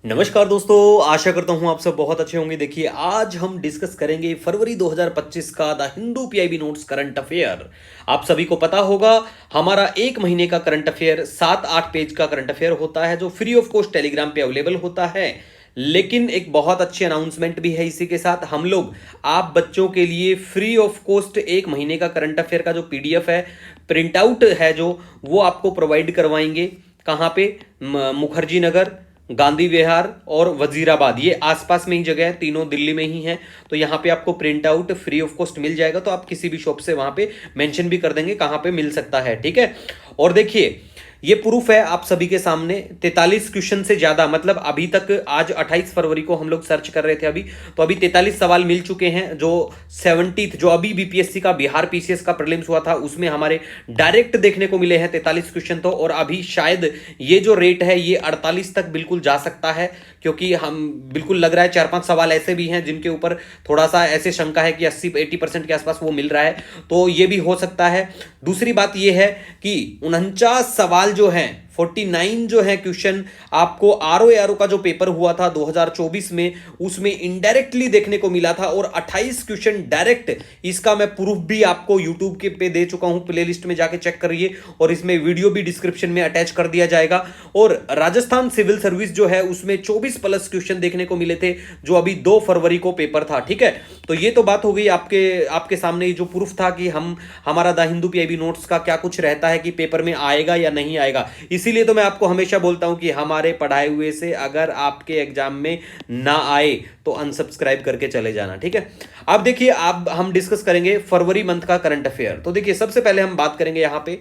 नमस्कार दोस्तों, आशा करता हूं आप सब बहुत अच्छे होंगे। देखिए, आज हम डिस्कस करेंगे फरवरी 2025 का the Hindu PIB notes current affair. आप सभी को पता होगा, हमारा एक महीने का करंट अफेयर 7-8 पेज का करंट अफेयर होता है जो फ्री ऑफ कॉस्ट टेलीग्राम पे अवेलेबल होता है। लेकिन एक बहुत अच्छी अनाउंसमेंट भी है इसी के साथ। हम लोग आप बच्चों के लिए फ्री ऑफ कॉस्ट एक महीने का करंट अफेयर का जो पीडीएफ है, प्रिंट आउट है जो, वो आपको प्रोवाइड करवाएंगे। कहाँ पे? मुखर्जी नगर, गांधी विहार और वजीराबाद, ये आसपास में ही जगह है, तीनों दिल्ली में ही है। तो यहाँ पे आपको print out free of cost मिल जाएगा। तो आप किसी भी शॉप से वहां पे मेंशन भी कर देंगे कहाँ पे मिल सकता है, ठीक है। और देखिए, ये प्रूफ है आप सभी के सामने। 43 क्वेश्चन से ज्यादा, मतलब अभी तक आज 28 फरवरी को हम लोग सर्च कर रहे थे अभी, तो अभी 43 सवाल मिल चुके हैं। जो 70th जो अभी बीपीएससी का बिहार पीसीएस का प्रीलिम्स हुआ था उसमें हमारे डायरेक्ट देखने को मिले हैं 43 क्वेश्चन। तो और अभी शायद ये जो रेट है ये 48 तक बिल्कुल जा सकता है, क्योंकि हम बिल्कुल लग रहा है 4-5 सवाल ऐसे भी हैं जिनके ऊपर थोड़ा सा ऐसे शंका है कि 80-80% के आसपास वो मिल रहा है। तो ये भी हो सकता है। दूसरी बात ये है कि 49 सवाल जो हैं, 49 जो है क्वेश्चन, आपको आरओ एआरओ का जो पेपर हुआ था 2024 में, उसमें इनडायरेक्टली देखने को मिला था। और 28 क्वेश्चन डायरेक्ट, इसका मैं प्रूफ भी आपको यूट्यूब के पे दे चुका हूं, प्लेलिस्ट में जाके चेक करिए, और इसमें वीडियो भी डिस्क्रिप्शन में अटैच कर दिया जाएगा। और राजस्थान सिविल सर्विस जो है उसमें 24 प्लस क्वेश्चन देखने को मिले थे, जो अभी 2 फरवरी को पेपर था, ठीक है। तो ये तो बात हो गई आपके आपके सामने जो प्रूफ था कि हमारा द हिंदू पीआईबी नोट्स का क्या कुछ रहता है कि पेपर में आएगा या नहीं आएगा। इसीलिए तो मैं आपको हमेशा बोलता हूं कि हमारे पढ़ाए हुए से अगर आपके एग्जाम में ना आए तो अनसब्सक्राइब करके चले जाना, ठीक है। अब देखिए, अब हम डिस्कस करेंगे फरवरी मंथ का करंट अफेयर। तो देखिए, सबसे पहले हम बात करेंगे यहां पे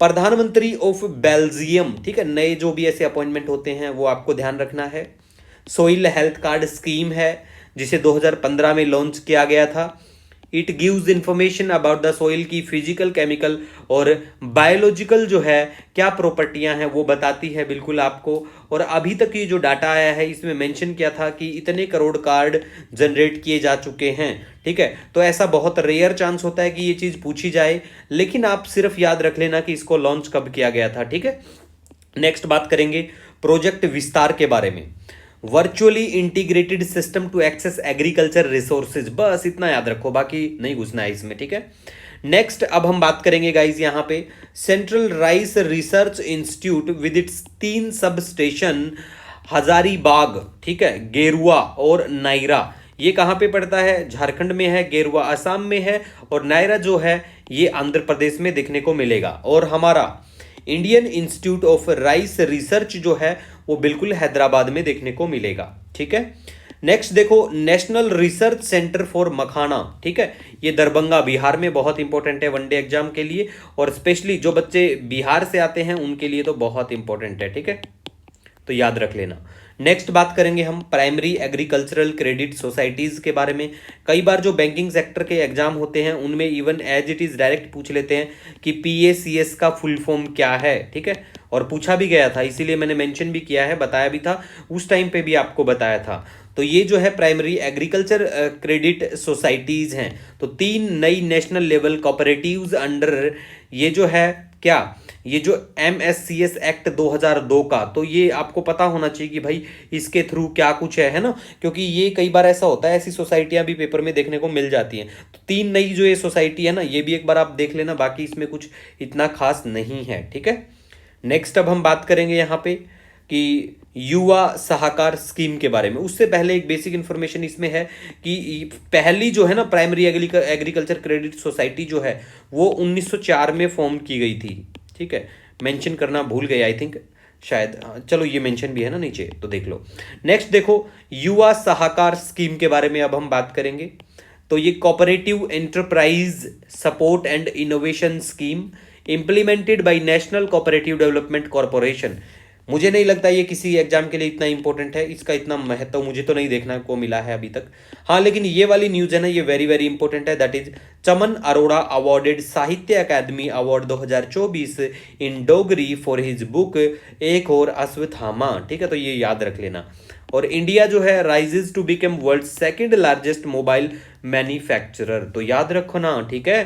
प्रधानमंत्री ऑफ बेल्जियम, ठीक है। नए जो भी ऐसे अपॉइंटमेंट होते हैं वो आपको ध्यान रखना है। सोइल हेल्थ कार्ड स्कीम है जिसे 2015 में लॉन्च किया गया था। It gives information about the soil की फिजिकल, केमिकल और बायोलॉजिकल जो है क्या प्रॉपर्टियां हैं वो बताती है बिल्कुल आपको। और अभी तक ये जो डाटा आया है इसमें मेंशन किया था कि इतने करोड़ कार्ड जनरेट किए जा चुके हैं, ठीक है। तो ऐसा बहुत रेयर चांस होता है कि ये चीज पूछी जाए, लेकिन आप सिर्फ याद रख लेना कि इसको लॉन्च कब किया गया था, ठीक है। नेक्स्ट बात करेंगे प्रोजेक्ट विस्तार के बारे में। Virtually integrated system to access agriculture resources, बस इतना याद रखो, बाकी नहीं घुसना है इसमें, ठीक है। नेक्स्ट अब हम बात करेंगे गाइज यहां पे central rice research institute with its 3 sub station, Hazaribagh, ठीक है, गेरुआ और नायरा। ये कहां पे पड़ता है? झारखंड में है, गेरुआ असम में है, और नायरा जो है ये आंध्र प्रदेश में देखने को मिलेगा। और हमारा Indian institute of rice research जो है वो बिल्कुल हैदराबाद में देखने को मिलेगा, ठीक है। नेक्स्ट देखो, नेशनल रिसर्च सेंटर फॉर मखाना, ठीक है। ये दरभंगा बिहार में बहुत इंपॉर्टेंट है वनडे एग्जाम के लिए, और स्पेशली जो बच्चे बिहार से आते हैं उनके लिए तो बहुत इंपॉर्टेंट है, ठीक है। तो याद रख लेना। नेक्स्ट बात करेंगे हम प्राइमरी एग्रीकल्चरल क्रेडिट सोसाइटीज के बारे में। कई बार जो बैंकिंग सेक्टर के एग्जाम होते हैं उनमें even as it is direct पूछ लेते हैं कि पीएसीएस का फुल फॉर्म क्या है, ठीक है। और पूछा भी गया था, इसीलिए मैंने मेंशन भी किया है, बताया भी था उस टाइम पे भी आपको बताया था। तो ये जो है प्राइमरी एग्रीकल्चर क्रेडिट सोसाइटीज हैं। तो 3 नई नेशनल लेवल कोऑपरेटिव्स अंडर ये जो है क्या, ये जो एमएससीएस एक्ट 2002 का, तो ये आपको पता होना चाहिए कि भाई इसके थ्रू क्या कुछ है ना, क्योंकि ये कई बार ऐसा होता है, ऐसी सोसाइटियां भी पेपर में देखने को मिल जाती हैं। तो 3 नई जो ये सोसाइटी है ना, ये भी एक बार आप देख लेना, बाकी इसमें कुछ इतना खास नहीं है, ठीक है। नेक्स्ट अब हम बात करेंगे यहाँ पे कि युवा सहाकार स्कीम के बारे में। उससे पहले एक बेसिक इंफॉर्मेशन इसमें है कि पहली जो है ना प्राइमरी एग्रीकल्चर क्रेडिट सोसाइटी जो है वो 1904 में फॉर्म की गई थी, ठीक है। मेंशन करना भूल गए आई थिंक, शायद, हाँ, चलो ये मेंशन भी है ना नीचे, तो देख लो। नेक्स्ट देखो, युवा सहाकार स्कीम के बारे में अब हम बात करेंगे। तो ये cooperative enterprise support and innovation scheme implemented bye national cooperative development corporation. मुझे नहीं लगता ये किसी एग्जाम के लिए इतना इंपॉर्टेंट है, इसका इतना महत्व मुझे तो नहीं देखना को मिला है अभी तक। हाँ, लेकिन ये वाली न्यूज है ना, ये वेरी वेरी इंपॉर्टेंट है। That is Chaman Arora awarded Sahitya Akademi award 2024 in Dogri for his book Ek Aur Ashwatthama, ठीक है। तो ये याद रख लेना। और इंडिया जो है rises to become world second largest mobile manufacturer, तो याद रखो ना, ठीक है।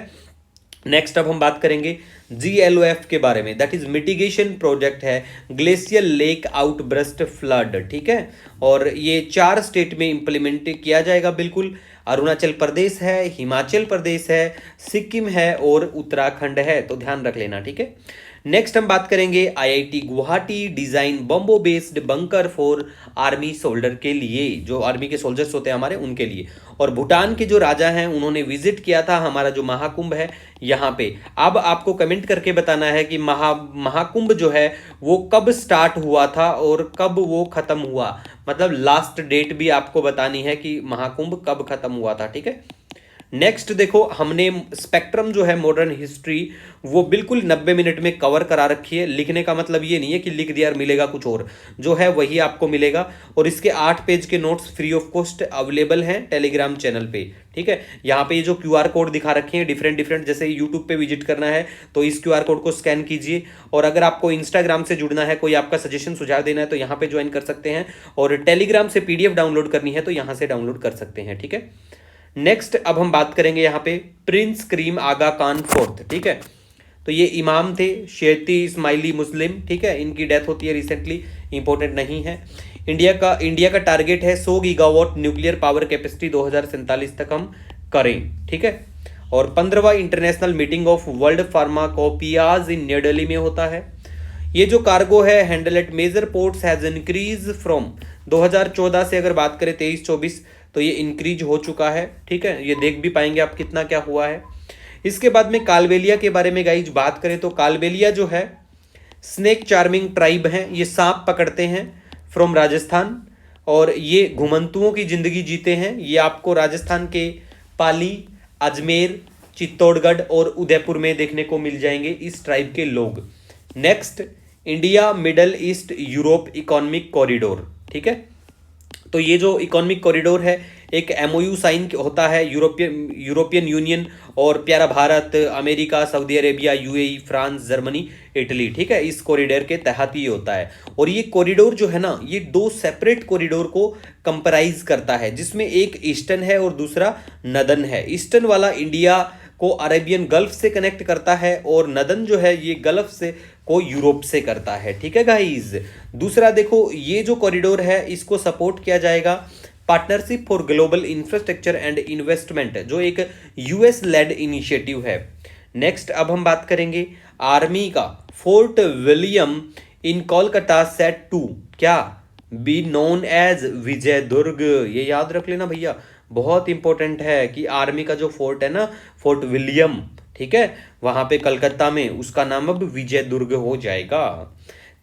नेक्स्ट अब हम बात करेंगे GLOF के बारे में, दैट इज मिटिगेशन प्रोजेक्ट है, ग्लेशियल लेक आउटब्रस्ट फ्लड, ठीक है। और ये 4 स्टेट में इंप्लीमेंट किया जाएगा बिल्कुल। अरुणाचल प्रदेश है, हिमाचल प्रदेश है, सिक्किम है और उत्तराखंड है, तो ध्यान रख लेना, ठीक है। नेक्स्ट हम बात करेंगे IIT Guwahati design bamboo based bunker for army soldier के लिए, जो आर्मी के सोल्जर्स होते हैं हमारे उनके लिए। और भूटान के जो राजा हैं उन्होंने विजिट किया था हमारा जो महाकुंभ है यहाँ पे। अब आपको कमेंट करके बताना है कि महाकुंभ जो है वो कब स्टार्ट हुआ था और कब वो खत्म हुआ, मतलब लास्ट डेट भी आपको बतानी है कि महाकुंभ कब खत्म हुआ था, ठीक है। नेक्स्ट देखो, हमने स्पेक्ट्रम जो है मॉडर्न हिस्ट्री वो बिल्कुल 90 मिनट में कवर करा रखी है। लिखने का मतलब ये नहीं है कि लिख दिया और मिलेगा कुछ और, जो है वही आपको मिलेगा। और इसके 8 पेज के notes free of cost available हैं टेलीग्राम चैनल पे, ठीक है। यहाँ पे ये जो QR कोड दिखा रखे हैं डिफरेंट डिफरेंट, जैसे यूट्यूब पे विजिट करना है तो इस QR कोड को स्कैन कीजिए। और अगर आपको इंस्टाग्राम से जुड़ना है, कोई आपका सजेशन सुझाव देना है तो यहाँ पे ज्वाइन कर सकते हैं। और टेलीग्राम से PDF डाउनलोड करनी है तो यहाँ से डाउनलोड कर सकते हैं, ठीक है। नेक्स्ट अब हम बात करेंगे यहाँ पे प्रिंस करीम आगा खान फोर्थ, ठीक है। तो ये इमाम थे, शेती इस्माइली मुस्लिम, ठीक है। इनकी डेथ होती है रिसेंटली, इंपॉर्टेंट नहीं है। इंडिया का टारगेट है 100 गीगावाट न्यूक्लियर पावर कैपेसिटी 2047 तक हम करें, ठीक है। और 15वां international meeting of world pharmacopoeias in New Delhi में होता है। ये जो कार्गो है handle at major ports has increase from 2014 से अगर बात करें 23-24 तो ये इंक्रीज हो चुका है, ठीक है। ये देख भी पाएंगे आप कितना क्या हुआ है। इसके बाद में कालबेलिया के बारे में गाइज बात करें तो कालबेलिया जो है स्नेक चार्मिंग ट्राइब है, ये सांप पकड़ते हैं फ्रॉम राजस्थान। और ये घुमंतुओं की जिंदगी जीते हैं। ये आपको राजस्थान के पाली, अजमेर, चित्तौड़गढ़ और उदयपुर में देखने को मिल जाएंगे इस ट्राइब के लोग। Next, India middle east Europe economic corridor, ठीक है। तो ये जो इकोनॉमिक कॉरिडोर है एक MOU साइन होता है यूरोपियन यूनियन और प्यारा Bharat, America, Saudi Arabia, UAE, France, Germany, Italy, ठीक है। इस कॉरिडोर के तहत ही होता है। और ये कॉरिडोर जो है ना, ये 2 सेपरेट कॉरिडोर को कंप्राइज करता है, जिसमें एक ईस्टर्न है और दूसरा नदन है। ईस्टर्न वाला इंडिया को अरेबियन गल्फ से कनेक्ट करता है और नदन जो है ये गल्फ से को यूरोप से करता है, ठीक है गाइज। दूसरा देखो, ये जो कॉरिडोर है इसको सपोर्ट किया जाएगा partnership for global infrastructure and investment, जो एक US लेड इनिशिएटिव है। नेक्स्ट अब हम बात करेंगे आर्मी का Fort William in Kolkata set to क्या be known as Vijay Durg. ये याद रख लेना भैया, बहुत इंपॉर्टेंट है कि आर्मी का जो फोर्ट है ना, फोर्ट विलियम, ठीक है, वहां पे कलकत्ता में, उसका नाम अब विजय दुर्ग हो जाएगा।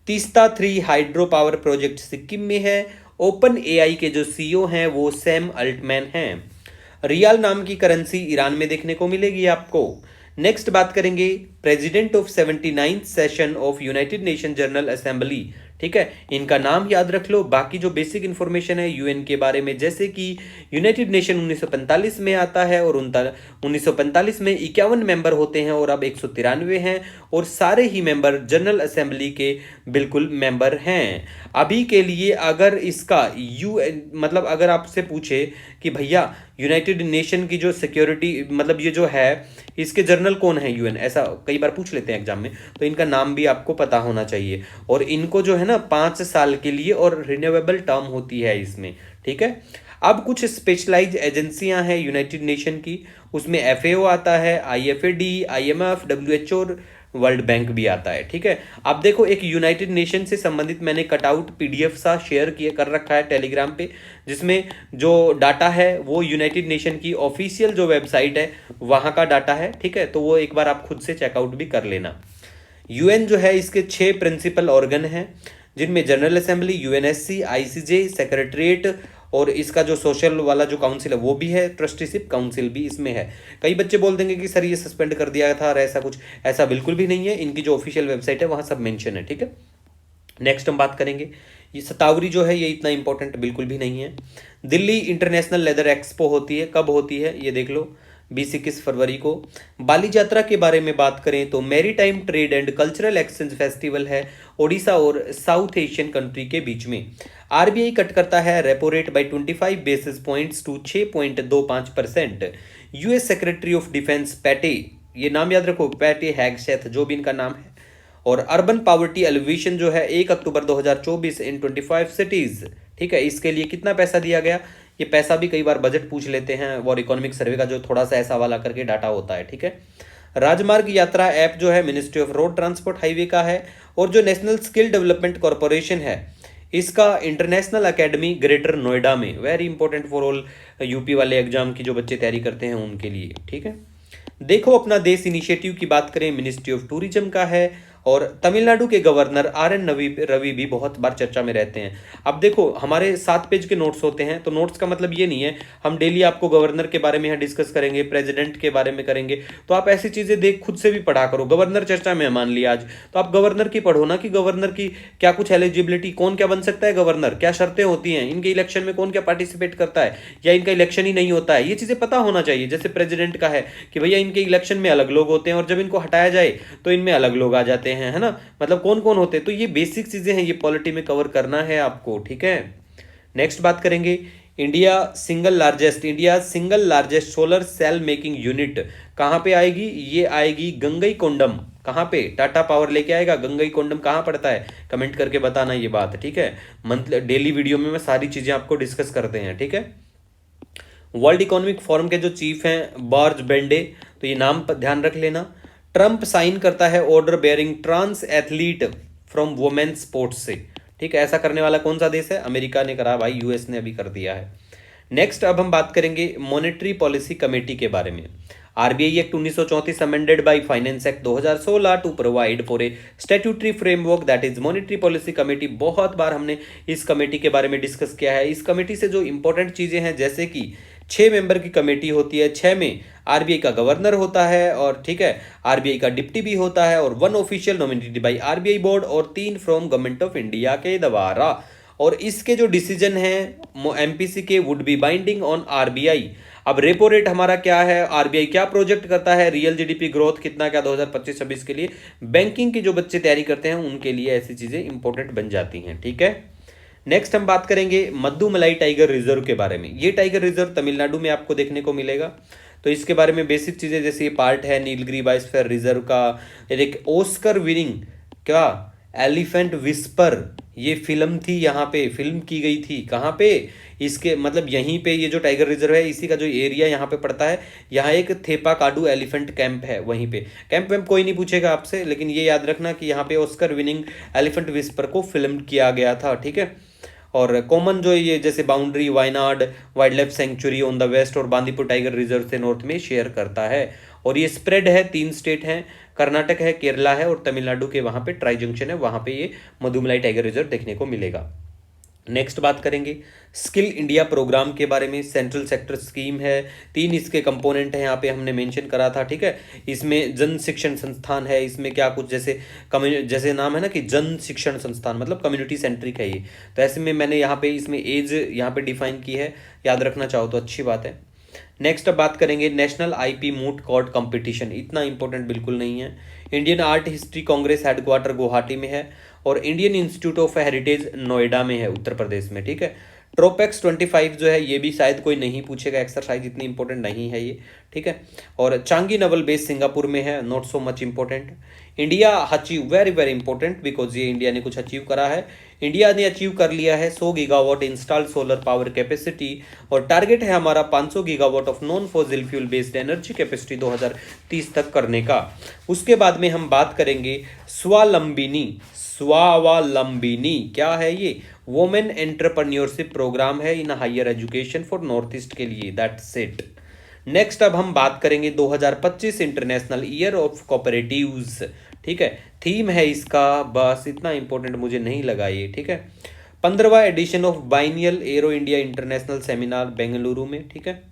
Teesta 3 hydro power project Sikkim में है। ओपन AI के जो CEO हैं वो सैम अल्टमैन हैं। रियाल नाम की करेंसी ईरान में देखने को मिलेगी आपको। नेक्स्ट बात करेंगे president of 79th session of United nation general assembly, ठीक है। इनका नाम याद रख लो। बाकी जो बेसिक इंफॉर्मेशन है UN के बारे में, जैसे कि यूनाइटेड नेशन 1945 में आता है और 1945 में 51 मेंबर होते हैं और अब 193 हैं और सारे ही मेंबर जनरल असेंबली के बिल्कुल मेंबर हैं अभी के लिए। अगर इसका मतलब अगर आपसे पूछे कि भैया यूनाइटेड नेशन की जो सिक्योरिटी मतलब ये जो है इसके जनरल कौन है UN, ऐसा कई बार पूछ लेते हैं एग्जाम में, तो इनका नाम भी आपको पता होना चाहिए। और इनको जो है ना 5 साल के लिए और रिन्यूएबल टर्म होती है इसमें, ठीक है। अब कुछ स्पेशलाइज एजेंसियां हैं यूनाइटेड नेशन की, उसमें FAO आता है, IFAD, IMF, WHO, world bank भी आता है, ठीक है। अब देखो, एक यूनाइटेड नेशन से संबंधित मैंने कटआउट PDF सा शेयर किया कर रखा है टेलीग्राम पे, जिसमें जो डाटा है वो यूनाइटेड नेशन की ऑफिशियल जो वेबसाइट है वहां का डाटा है, ठीक है। तो वो एक बार आप खुद से चेकआउट भी कर लेना। UN जो है इसके 6 प्रिंसिपल ऑर्गन हैं, जिनमें general assembly, UNSC, ICJ, secretariat और इसका जो सोशल वाला जो काउंसिल है वो भी है, ट्रस्टीशिप काउंसिल भी इसमें है। कई बच्चे बोल देंगे कि सर ये सस्पेंड कर दिया था और ऐसा कुछ, ऐसा बिल्कुल भी नहीं है। इनकी जो ऑफिशियल वेबसाइट है वहाँ सब मेंशन है, ठीक है। नेक्स्ट हम बात करेंगे, ये शतावरी जो है ये इतना इंपॉर्टेंट बिल्कुल भी नहीं है। दिल्ली इंटरनेशनल लेदर एक्सपो होती है, कब होती है ये देख लो, 20-21 फरवरी को। बाली यात्रा के बारे में बात करें तो maritime trade and cultural exchange festival है ओडिशा और साउथ एशियन कंट्री के बीच में। RBI कट करता है repo rate by 25 basis points to 6.25%। US secretary of defence Pete ये नाम याद रखो, पैटी हैगसेथ, जो भी इनका नाम है। और अर्बन पावर्टी एलिवेशन जो है 1 अक्टूबर 2024 इन 25 सिटीज, ठीक है, इसके लिए कितना पैसा दिया गया। ये पैसा भी कई बार बजट पूछ लेते हैं और इकोनॉमिक सर्वे का जो थोड़ा सा ऐसा वाला करके डाटा होता है, ठीक है। राजमार्ग यात्रा ऐप जो है ministry of road transport highway का है। और जो नेशनल स्किल डेवलपमेंट कॉरपोरेशन है, इसका इंटरनेशनल एकेडमी ग्रेटर नोएडा में, very important for all UP वाले एग्जाम की जो बच्चे तैयारी करते हैं उनके लिए, ठीक है। देखो अपना देश इनिशिएटिव की बात करें, मिनिस्ट्री ऑफ टूरिज्म का है। और तमिलनाडु के गवर्नर RN रवि भी बहुत बार चर्चा में रहते हैं। अब देखो हमारे 7 पेज के नोट्स होते हैं, तो नोट्स का मतलब ये नहीं है हम डेली आपको गवर्नर के बारे में यहाँ डिस्कस करेंगे, प्रेसिडेंट के बारे में करेंगे। तो आप ऐसी चीजें देख खुद से भी पढ़ा करो। गवर्नर चर्चा में मान लिया आज, तो आप गवर्नर की पढ़ो ना, कि गवर्नर की क्या कुछ एलिजिबिलिटी, कौन क्या बन सकता है गवर्नर, क्या शर्तें होती हैं, इनके इलेक्शन में कौन क्या पार्टिसिपेट करता है, या इनका इलेक्शन ही नहीं होता है, ये चीजें पता होना चाहिए। जैसे प्रेसिडेंट का है कि भैया इनके इलेक्शन में अलग लोग होते हैं और जब इनको हटाया जाए तो इनमें अलग लोग आ जाते हैं, है ना, मतलब कौन कौन होते हैं। तो ये बेसिक चीजें हैं, ये पॉलिटी में कवर करना है आपको, ठीक है। नेक्स्ट बात करेंगे, India single largest solar cell making unit कहां पे आएगी। ये आएगी गंगईकोंडम। कहां पे टाटा पावर लेके आएगा, गंगईकोंडम कहां पड़ता है, कमेंट करके बताना ये बात, ठीक है। मंथली डेली वीडियो में मैं सारी चीजें आपको डिस्कस करते हैं, ठीक है। वर्ल्ड इकोनॉमिक फोरम के जो चीफ हैं बॉर्ज बेंडे, तो ये नाम पर ध्यान रख लेना। ट्रंप साइन करता है order barring trans athlete from women sports से, ठीक है। ऐसा करने वाला कौन सा देश है, अमेरिका ने करा भाई, यूएस ने अभी कर दिया है। नेक्स्ट अब हम बात करेंगे मॉनेटरी पॉलिसी कमेटी के बारे में। RBI act 1934 amended by finance act 2016 to provide for a statutory framework that is monetary policy committee. बहुत बार हमने इस कमेटी के बारे में डिस्कस किया है। इस कमेटी से जो इंपॉर्टेंट चीजें हैं, जैसे कि 6 मेंबर की कमेटी होती है, 6 में आरबीआई का गवर्नर होता है, और ठीक है आरबीआई का डिप्टी भी होता है, और 1 official nominated by RBI board, और 3 फ्रॉम गवर्नमेंट ऑफ इंडिया के द्वारा। और इसके जो डिसीजन है एमपीसी के would be binding on RBI. अब रेपो रेट हमारा क्या है, आरबीआई क्या प्रोजेक्ट करता है, रियल जीडीपी ग्रोथ कितना क्या 2025-26 के लिए, बैंकिंग की जो बच्चे तैयारी करते हैं उनके लिए ऐसी चीजें इंपॉर्टेंट बन जाती हैं, ठीक है। नेक्स्ट हम बात करेंगे मद्दुमलाई टाइगर रिजर्व के बारे में। ये टाइगर रिजर्व तमिलनाडु में आपको देखने को मिलेगा। तो इसके बारे में बेसिक चीजें, जैसे ये पार्ट है नीलगिरी बायोस्फीयर रिजर्व का। एक ऑस्कर विनिंग क्या एलिफेंट विस्पर, ये फिल्म थी, यहाँ पे फिल्म की गई थी, कहाँ पे, इसके मतलब यहीं पे ये जो टाइगर रिजर्व है इसी का जो एरिया यहाँ पे पड़ता है, यहाँ एक थेपा काडू एलिफेंट कैंप है, वहीं पे कैंप वैम्प कोई नहीं पूछेगा आपसे, लेकिन ये याद रखना कि यहाँ पे ऑस्कर विनिंग एलिफेंट विस्पर को फिल्म किया गया था, ठीक है। और कॉमन जो ये जैसे boundary Wayanad wild life sanctuary on the west और बांदीपुर टाइगर रिजर्व से नॉर्थ में शेयर करता है। और ये स्प्रेड है 3 स्टेट हैं, कर्नाटक है, केरला है, और तमिलनाडु के वहां पे ट्राई जंक्शन है, वहां पे ये मधुमलाई टाइगर रिजर्व देखने को मिलेगा। नेक्स्ट बात करेंगे स्किल इंडिया प्रोग्राम के बारे में। सेंट्रल सेक्टर स्कीम है, 3 इसके कंपोनेंट हैं, यहाँ पे हमने मेंशन करा था, ठीक है। इसमें जन शिक्षण संस्थान है, इसमें क्या कुछ जैसे नाम है ना कि जन शिक्षण संस्थान, मतलब कम्युनिटी सेंट्रिक है ये। तो ऐसे में मैंने यहाँ पे इसमें एज यहाँ पे डिफाइन की है, याद रखना चाहो तो अच्छी बात है। नेक्स्ट अब बात करेंगे national IP moot court competition, इतना इंपॉर्टेंट बिल्कुल नहीं है। Indian art history Congress headquarter Guwahati में है, और Indian institute of heritage Noida में है, उत्तर प्रदेश में, ठीक है। ट्रोपेक्स 25 जो है ये भी शायद कोई नहीं पूछेगा, एक्सरसाइज इतनी इंपॉर्टेंट नहीं है ये, ठीक है। और चांगी नवल बेस सिंगापुर में है, not so much important. India achieve, very very important, because ये इंडिया ने कुछ अचीव करा है। इंडिया ने अचीव कर लिया है 100 gigawatt installed solar power capacity, और टारगेट है हमारा 500 gigawatt of non fossil fuel based energy capacity 2030 तक करने का। उसके बाद में हम बात करेंगे स्वावलंबिनी क्या है ये, वुमेन एंटरप्रेन्योरशिप प्रोग्राम है in higher education for north east के लिए, दैट्स इट। नेक्स्ट अब हम बात करेंगे 2025 इंटरनेशनल ईयर ऑफ कोऑपरेटिव्स, ठीक है। थीम है इसका, बस इतना इंपॉर्टेंट मुझे नहीं लगा ये, ठीक है। 15वां edition of biennial Aero India International Seminar Bengaluru में, ठीक है।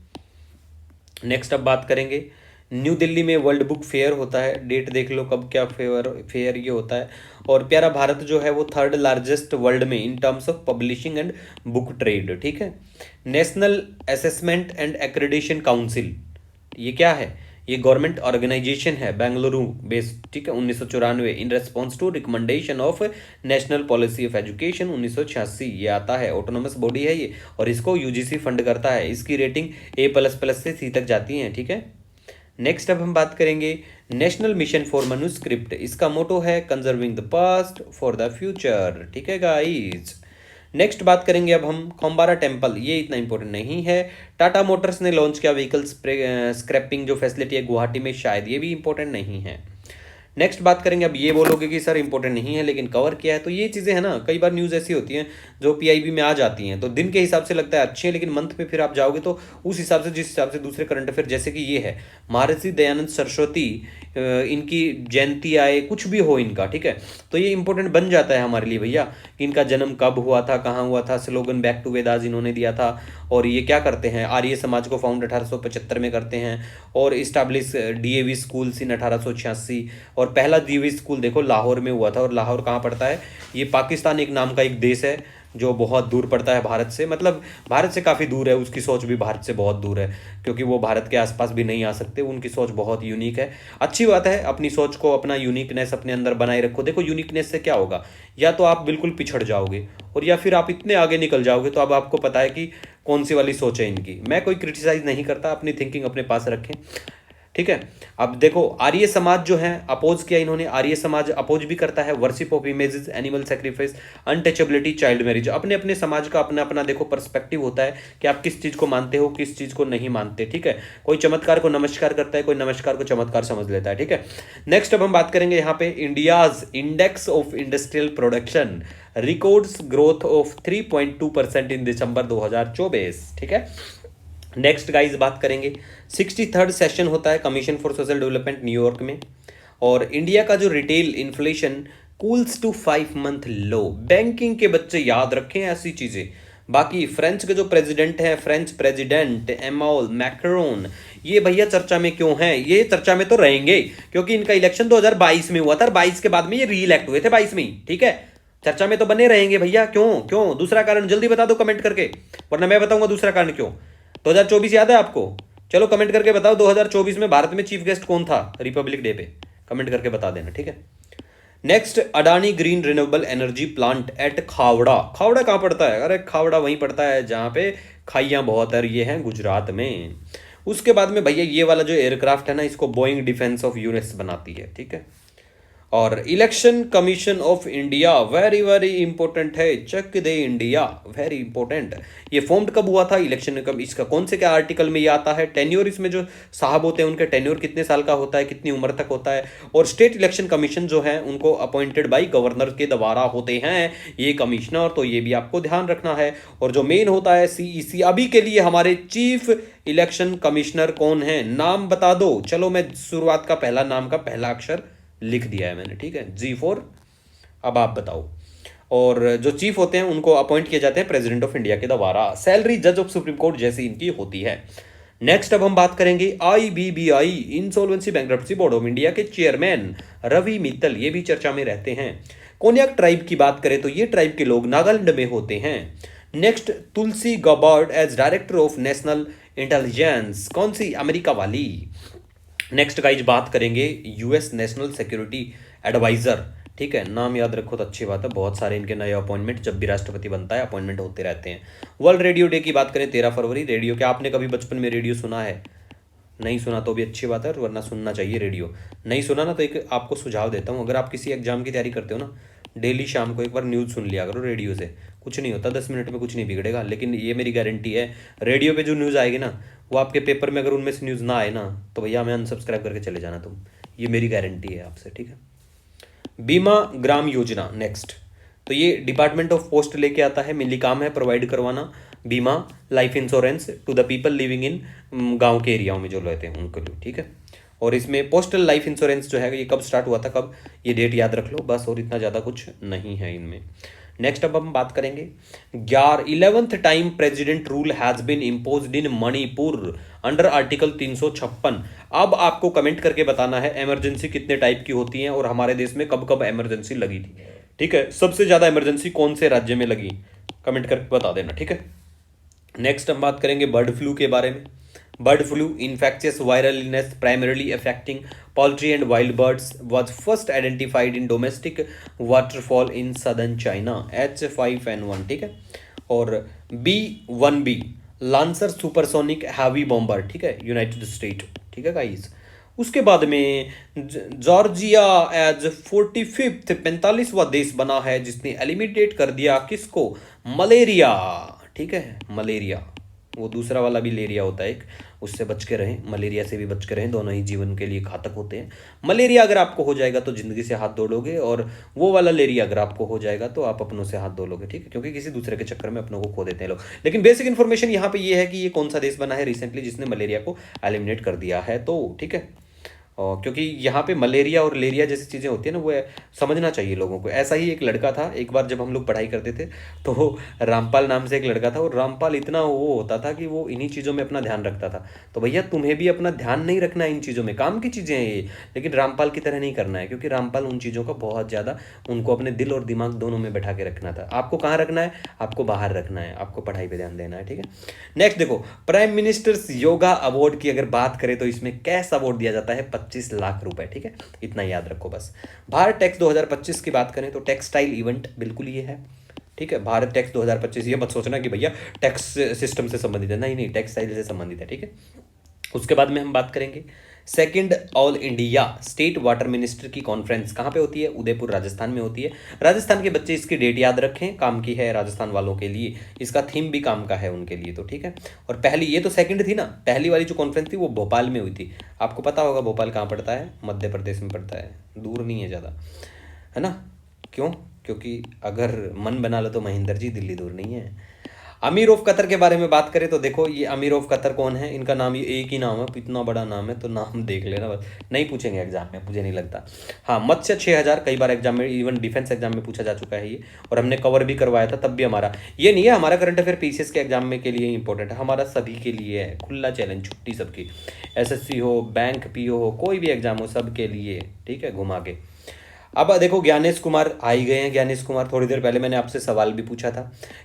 नेक्स्ट अब बात करेंगे न्यू दिल्ली में वर्ल्ड बुक फेयर होता है, डेट देख लो कब क्या फेयर ये होता है। और प्यारा भारत जो है वो 3rd लार्जेस्ट वर्ल्ड में in terms of publishing and book trade, ठीक है। National assessment and accreditation council, ये क्या है, ये गवर्नमेंट ऑर्गेनाइजेशन है बेंगलुरु बेस्ड, ठीक है, 1994 in response to recommendation of national policy of education 1986 ये आता है, ऑटोनोमस बॉडी है ये, और इसको यूजीसी फंड करता है। इसकी रेटिंग A++ से C तक जाती है, ठीक है। नेक्स्ट अब हम बात करेंगे नेशनल मिशन फॉर मनुस्क्रिप्ट। इसका मोटो है conserving the past for the future. ठीक है गाइस। नेक्स्ट बात करेंगे अब हम खम्बारा टेम्पल। ये इतना इंपॉर्टेंट नहीं है। टाटा मोटर्स ने लॉन्च किया व्हीकल स्क्रैपिंग जो फैसिलिटी है गुवाहाटी में, शायद ये भी इंपॉर्टेंट नहीं है। नेक्स्ट बात करेंगे, अब ये बोलोगे कि सर इंपॉर्टेंट नहीं है लेकिन कवर किया है, तो ये चीज़ें हैं ना, कई बार न्यूज़ ऐसी होती हैं जो पीआईबी में आ जाती हैं तो दिन के हिसाब से लगता है अच्छी है, लेकिन मंथ में फिर आप जाओगे तो उस हिसाब से, जिस हिसाब से दूसरे करंट अफेयर, जैसे कि ये है महर्षि दयानंद सरस्वती, इनकी जयंती आए, कुछ भी हो इनका, ठीक है, तो ये इंपॉर्टेंट बन जाता है हमारे लिए भैया कि इनका जन्म कब हुआ था, कहाँ हुआ था, स्लोगन बैक टू वेदास इन्होंने दिया था, और ये क्या करते हैं, आर्य समाज को फाउंड 1875 में करते हैं, और इस्टाब्लिश डीएवी स्कूल्स इन 1886। और पहला डीएवी स्कूल देखो लाहौर में हुआ था, और लाहौर कहाँ पड़ता है, ये पाकिस्तान एक नाम का एक देश है जो बहुत दूर पड़ता है भारत से, मतलब भारत से काफ़ी दूर है, उसकी सोच भी भारत से बहुत दूर है, क्योंकि वो भारत के आसपास भी नहीं आ सकते, उनकी सोच बहुत यूनिक है। अच्छी बात है, अपनी सोच को, अपना यूनिकनेस अपने अंदर बनाए रखो। देखो यूनिकनेस से क्या होगा, या तो आप बिल्कुल पिछड़ जाओगे, और या फिर आप इतने आगे निकल जाओगे, तो अब आपको पता है कि कौन सी वाली सोच है इनकी। मैं कोई क्रिटिसाइज नहीं करता, अपनी थिंकिंग अपने पास रखें, ठीक है। अब देखो आर्य समाज जो है अपोज किया इन्होंने, आर्य समाज अपोज भी करता है worship of images, animal sacrifice, untouchability, child marriage. अपने अपने समाज का अपना अपना देखो पर्सपेक्टिव होता है कि आप किस चीज को मानते हो, किस चीज को नहीं मानते, ठीक है। कोई चमत्कार को नमस्कार करता है, कोई नमस्कार को चमत्कार समझ लेता है, ठीक है। नेक्स्ट अब हम बात करेंगे यहाँ पे India's index of industrial production records growth of 3.2% इन दिसंबर 2024, ठीक है। नेक्स्ट गाइस बात करेंगे 63rd सेशन होता है commission for social development New York में, और इंडिया का जो retail inflation cools to 5 month low. Banking के बच्चे याद रखें ऐसी चीजें। बाकी फ्रेंच के जो प्रेसिडेंट हैं, फ्रेंच प्रेसिडेंट एमानुएल मैक्रोन, ये भैया चर्चा में क्यों हैं, ये चर्चा में तो रहेंगे क्योंकि इनका इलेक्शन 2022 में हुआ था, और 22 के बाद में ये री इलेक्ट हुए थे 22 में ही, ठीक है। चर्चा में तो बने रहेंगे भैया, क्यों क्यों, दूसरा कारण जल्दी बता दो कमेंट करके, वरना मैं बताऊंगा दूसरा कारण क्यों। 2024 याद है आपको? चलो कमेंट करके बताओ 2024 में भारत में चीफ गेस्ट कौन था रिपब्लिक डे पे, कमेंट करके बता देना, ठीक है। Next Adani green renewable energy plant at Khavda. Khavda कहाँ पड़ता है? अरे खावड़ा वहीं पड़ता है जहाँ पे खाइयाँ बहुत है, ये हैं गुजरात में। उसके बाद में भैया ये वाला जो एयरक्राफ्ट है ना, इसको बोइंग डिफेंस ऑफ यूएस बनाती है, ठीक है। और election commission of India very very important है, चक दे इंडिया, वेरी इंपॉर्टेंट। ये फॉर्म्ड कब हुआ था इलेक्शन कब, इसका कौन से क्या आर्टिकल में ये आता है, टेन्योर इसमें जो साहब होते हैं उनके टेन्योर कितने साल का होता है, कितनी उम्र तक होता है, और स्टेट इलेक्शन कमीशन जो है उनको अपॉइंटेड बाई गवर्नर के द्वारा होते हैं ये कमिश्नर, तो ये भी आपको ध्यान रखना है। और जो मेन होता है सीईसी, अभी के लिए हमारे चीफ इलेक्शन कमिश्नर कौन है, नाम बता दो। चलो मैं शुरुआत का पहला नाम का पहला अक्षर लिख दिया है मैंने, ठीक है, G4। अब आप बताओ। और जो चीफ होते हैं उनको अपॉइंट किए जाते हैं प्रेसिडेंट ऑफ इंडिया के द्वारा, सैलरी जज ऑफ सुप्रीम कोर्ट जैसी इनकी होती है। नेक्स्ट अब हम बात करेंगे IBBI insolvency bankruptcy board of India के चेयरमैन रवि मित्तल, ये भी चर्चा में रहते हैं। कोन्याक ट्राइब की बात करें तो ये ट्राइब के लोग नागालैंड में होते हैं। Next Tulsi Gabbard as director of national intelligence, कौन सी, अमेरिका वाली। नेक्स्ट गाइज बात करेंगे यूएस नेशनल सिक्योरिटी एडवाइजर, ठीक है, नाम याद रखो तो अच्छी बात है, बहुत सारे इनके नए अपॉइंटमेंट, जब भी राष्ट्रपति बनता है अपॉइंटमेंट होते रहते हैं। वर्ल्ड रेडियो डे की बात करें 13 फरवरी, रेडियो, क्या आपने कभी बचपन में रेडियो सुना है? नहीं सुना तो भी अच्छी बात है, वरना सुनना चाहिए रेडियो। नहीं सुना ना तो एक आपको सुझाव देता हूँ, अगर आप किसी एग्जाम की तैयारी करते हो ना, डेली शाम को एक बार न्यूज़ सुन लिया करो रेडियो से, कुछ नहीं होता, 10 मिनट में कुछ नहीं बिगड़ेगा। लेकिन ये मेरी गारंटी है, रेडियो पे जो न्यूज़ आएगी ना, वो आपके पेपर में अगर उनमें से न्यूज़ ना आए ना, तो भैया हमें अनसब्सक्राइब करके चले जाना तुम, ये मेरी गारंटी है आपसे, ठीक है। बीमा ग्राम योजना नेक्स्ट, तो ये डिपार्टमेंट ऑफ पोस्ट लेके आता है, मेनली काम है प्रोवाइड करवाना बीमा, life insurance to the people living in गांव के एरियाओं में जो रहते हैं उनके लिए, ठीक है। और इसमें पोस्टल लाइफ इंश्योरेंस जो है ये कब स्टार्ट हुआ था, कब, ये डेट याद रख लो बस, और इतना ज़्यादा कुछ नहीं है इनमें। नेक्स्ट अब हम बात करेंगे 11th time president rule has been imposed in Manipur under article 356। अब आपको कमेंट करके बताना है इमरजेंसी कितने टाइप की होती हैं और हमारे देश में कब कब इमरजेंसी लगी थी, ठीक है। सबसे ज्यादा इमरजेंसी कौन से राज्य में लगी, कमेंट करके बता देना, ठीक है। नेक्स्ट हम बात करेंगे बर्ड फ्लू के बारे में। Bird flu infectious viral illness primarily affecting poultry and wild birds was first identified in domestic waterfall in southern China, H5N1, ठीक है। और B1B lancer supersonic heavy bomber, ठीक है, यूनाइटेड स्टेट, ठीक है गाइस। उसके बाद में जॉर्जिया एज 45th 45वां देश बना है जिसने एलिमिनेट कर दिया किसको, मलेरिया। ठीक है, मलेरिया, वो दूसरा वाला भी लेरिया होता है एक, उससे बच के रहें, मलेरिया से भी बच के रहें, दोनों ही जीवन के लिए घातक होते हैं। मलेरिया अगर आपको हो जाएगा तो जिंदगी से हाथ धो लोगे, और वो वाला लेरिया अगर आपको हो जाएगा तो आप अपनों से हाथ धो लोगे। ठीक है, क्योंकि किसी दूसरे के चक्कर में अपनों को खो देते हैं लोग। लेकिन बेसिक इन्फॉर्मेशन यहाँ पे ये है कि ये कौन सा देश बना है रिसेंटली जिसने मलेरिया को एलिमिनेट कर दिया है। तो ठीक है, और क्योंकि यहाँ पे मलेरिया और लेरिया जैसी चीज़ें होती है ना, वो समझना चाहिए लोगों को। ऐसा ही एक लड़का था, एक बार जब हम लोग पढ़ाई करते थे तो रामपाल नाम से एक लड़का था, और रामपाल इतना वो होता था कि वो इन्हीं चीज़ों में अपना ध्यान रखता था। तो भैया तुम्हें भी अपना ध्यान नहीं रखना है इन चीज़ों में, काम की चीज़ें हैं ये, लेकिन रामपाल की तरह नहीं करना है, क्योंकि रामपाल उन चीज़ों का बहुत ज़्यादा, उनको अपने दिल और दिमाग दोनों में बैठा के रखना था। आपको कहाँ रखना है, आपको बाहर रखना है, आपको पढ़ाई पर ध्यान देना है। ठीक है, नेक्स्ट देखो, प्राइम मिनिस्टर्स योगा अवार्ड की अगर बात करें तो इसमें कैश अवार्ड दिया जाता है 25 लाख रुपए। ठीक है, इतना याद रखो बस। भारत टेक्स 2025 की बात करें तो टेक्सटाइल इवेंट बिल्कुल ये है। ठीक है, भारत टेक्स 2025, ये मत सोचना कि भैया टैक्स सिस्टम से संबंधित है, नहीं नहीं, टेक्सटाइल से संबंधित है। ठीक है, उसके बाद में हम बात करेंगे second all India state water minister की कॉन्फ्रेंस कहाँ पे होती है, उदयपुर राजस्थान में होती है। राजस्थान के बच्चे इसकी डेट याद रखें, काम की है राजस्थान वालों के लिए, इसका थीम भी काम का है उनके लिए। तो ठीक है, और पहली, ये तो सेकंड थी ना, पहली वाली जो कॉन्फ्रेंस थी वो भोपाल में हुई थी। आपको पता होगा भोपाल कहाँ पड़ता है, मध्य प्रदेश में पड़ता है, दूर नहीं है ज़्यादा, है ना। क्यों, क्योंकि अगर मन बना लो तो महेंद्र जी, दिल्ली दूर नहीं है। अमीर ऑफ कतर के बारे में बात करें तो देखो, ये अमीर ऑफ कतर कौन है, इनका नाम ये एक ही नाम है, इतना बड़ा नाम है तो नाम देख लेना बस, नहीं पूछेंगे एग्जाम में, मुझे नहीं लगता। हाँ, मत्स्य 6000 कई बार एग्जाम में, इवन डिफेंस एग्जाम में पूछा जा चुका है ये, और हमने कवर भी करवाया था तब भी। हमारा ये नहीं है हमारा करंट अफेयर पीसीएस के एग्जाम में के लिए इंपॉर्टेंट है, हमारा सभी के लिए है, खुला चैलेंज, छुट्टी सबकी, एसएससी हो, बैंक पीओ हो, कोई भी एग्जाम हो, सबके लिए। ठीक है, घुमा के। अब देखो, ज्ञानेश कुमार आ ही गए हैं। ज्ञानेश कुमार, थोड़ी देर पहले मैंने आपसे सवाल भी पूछा था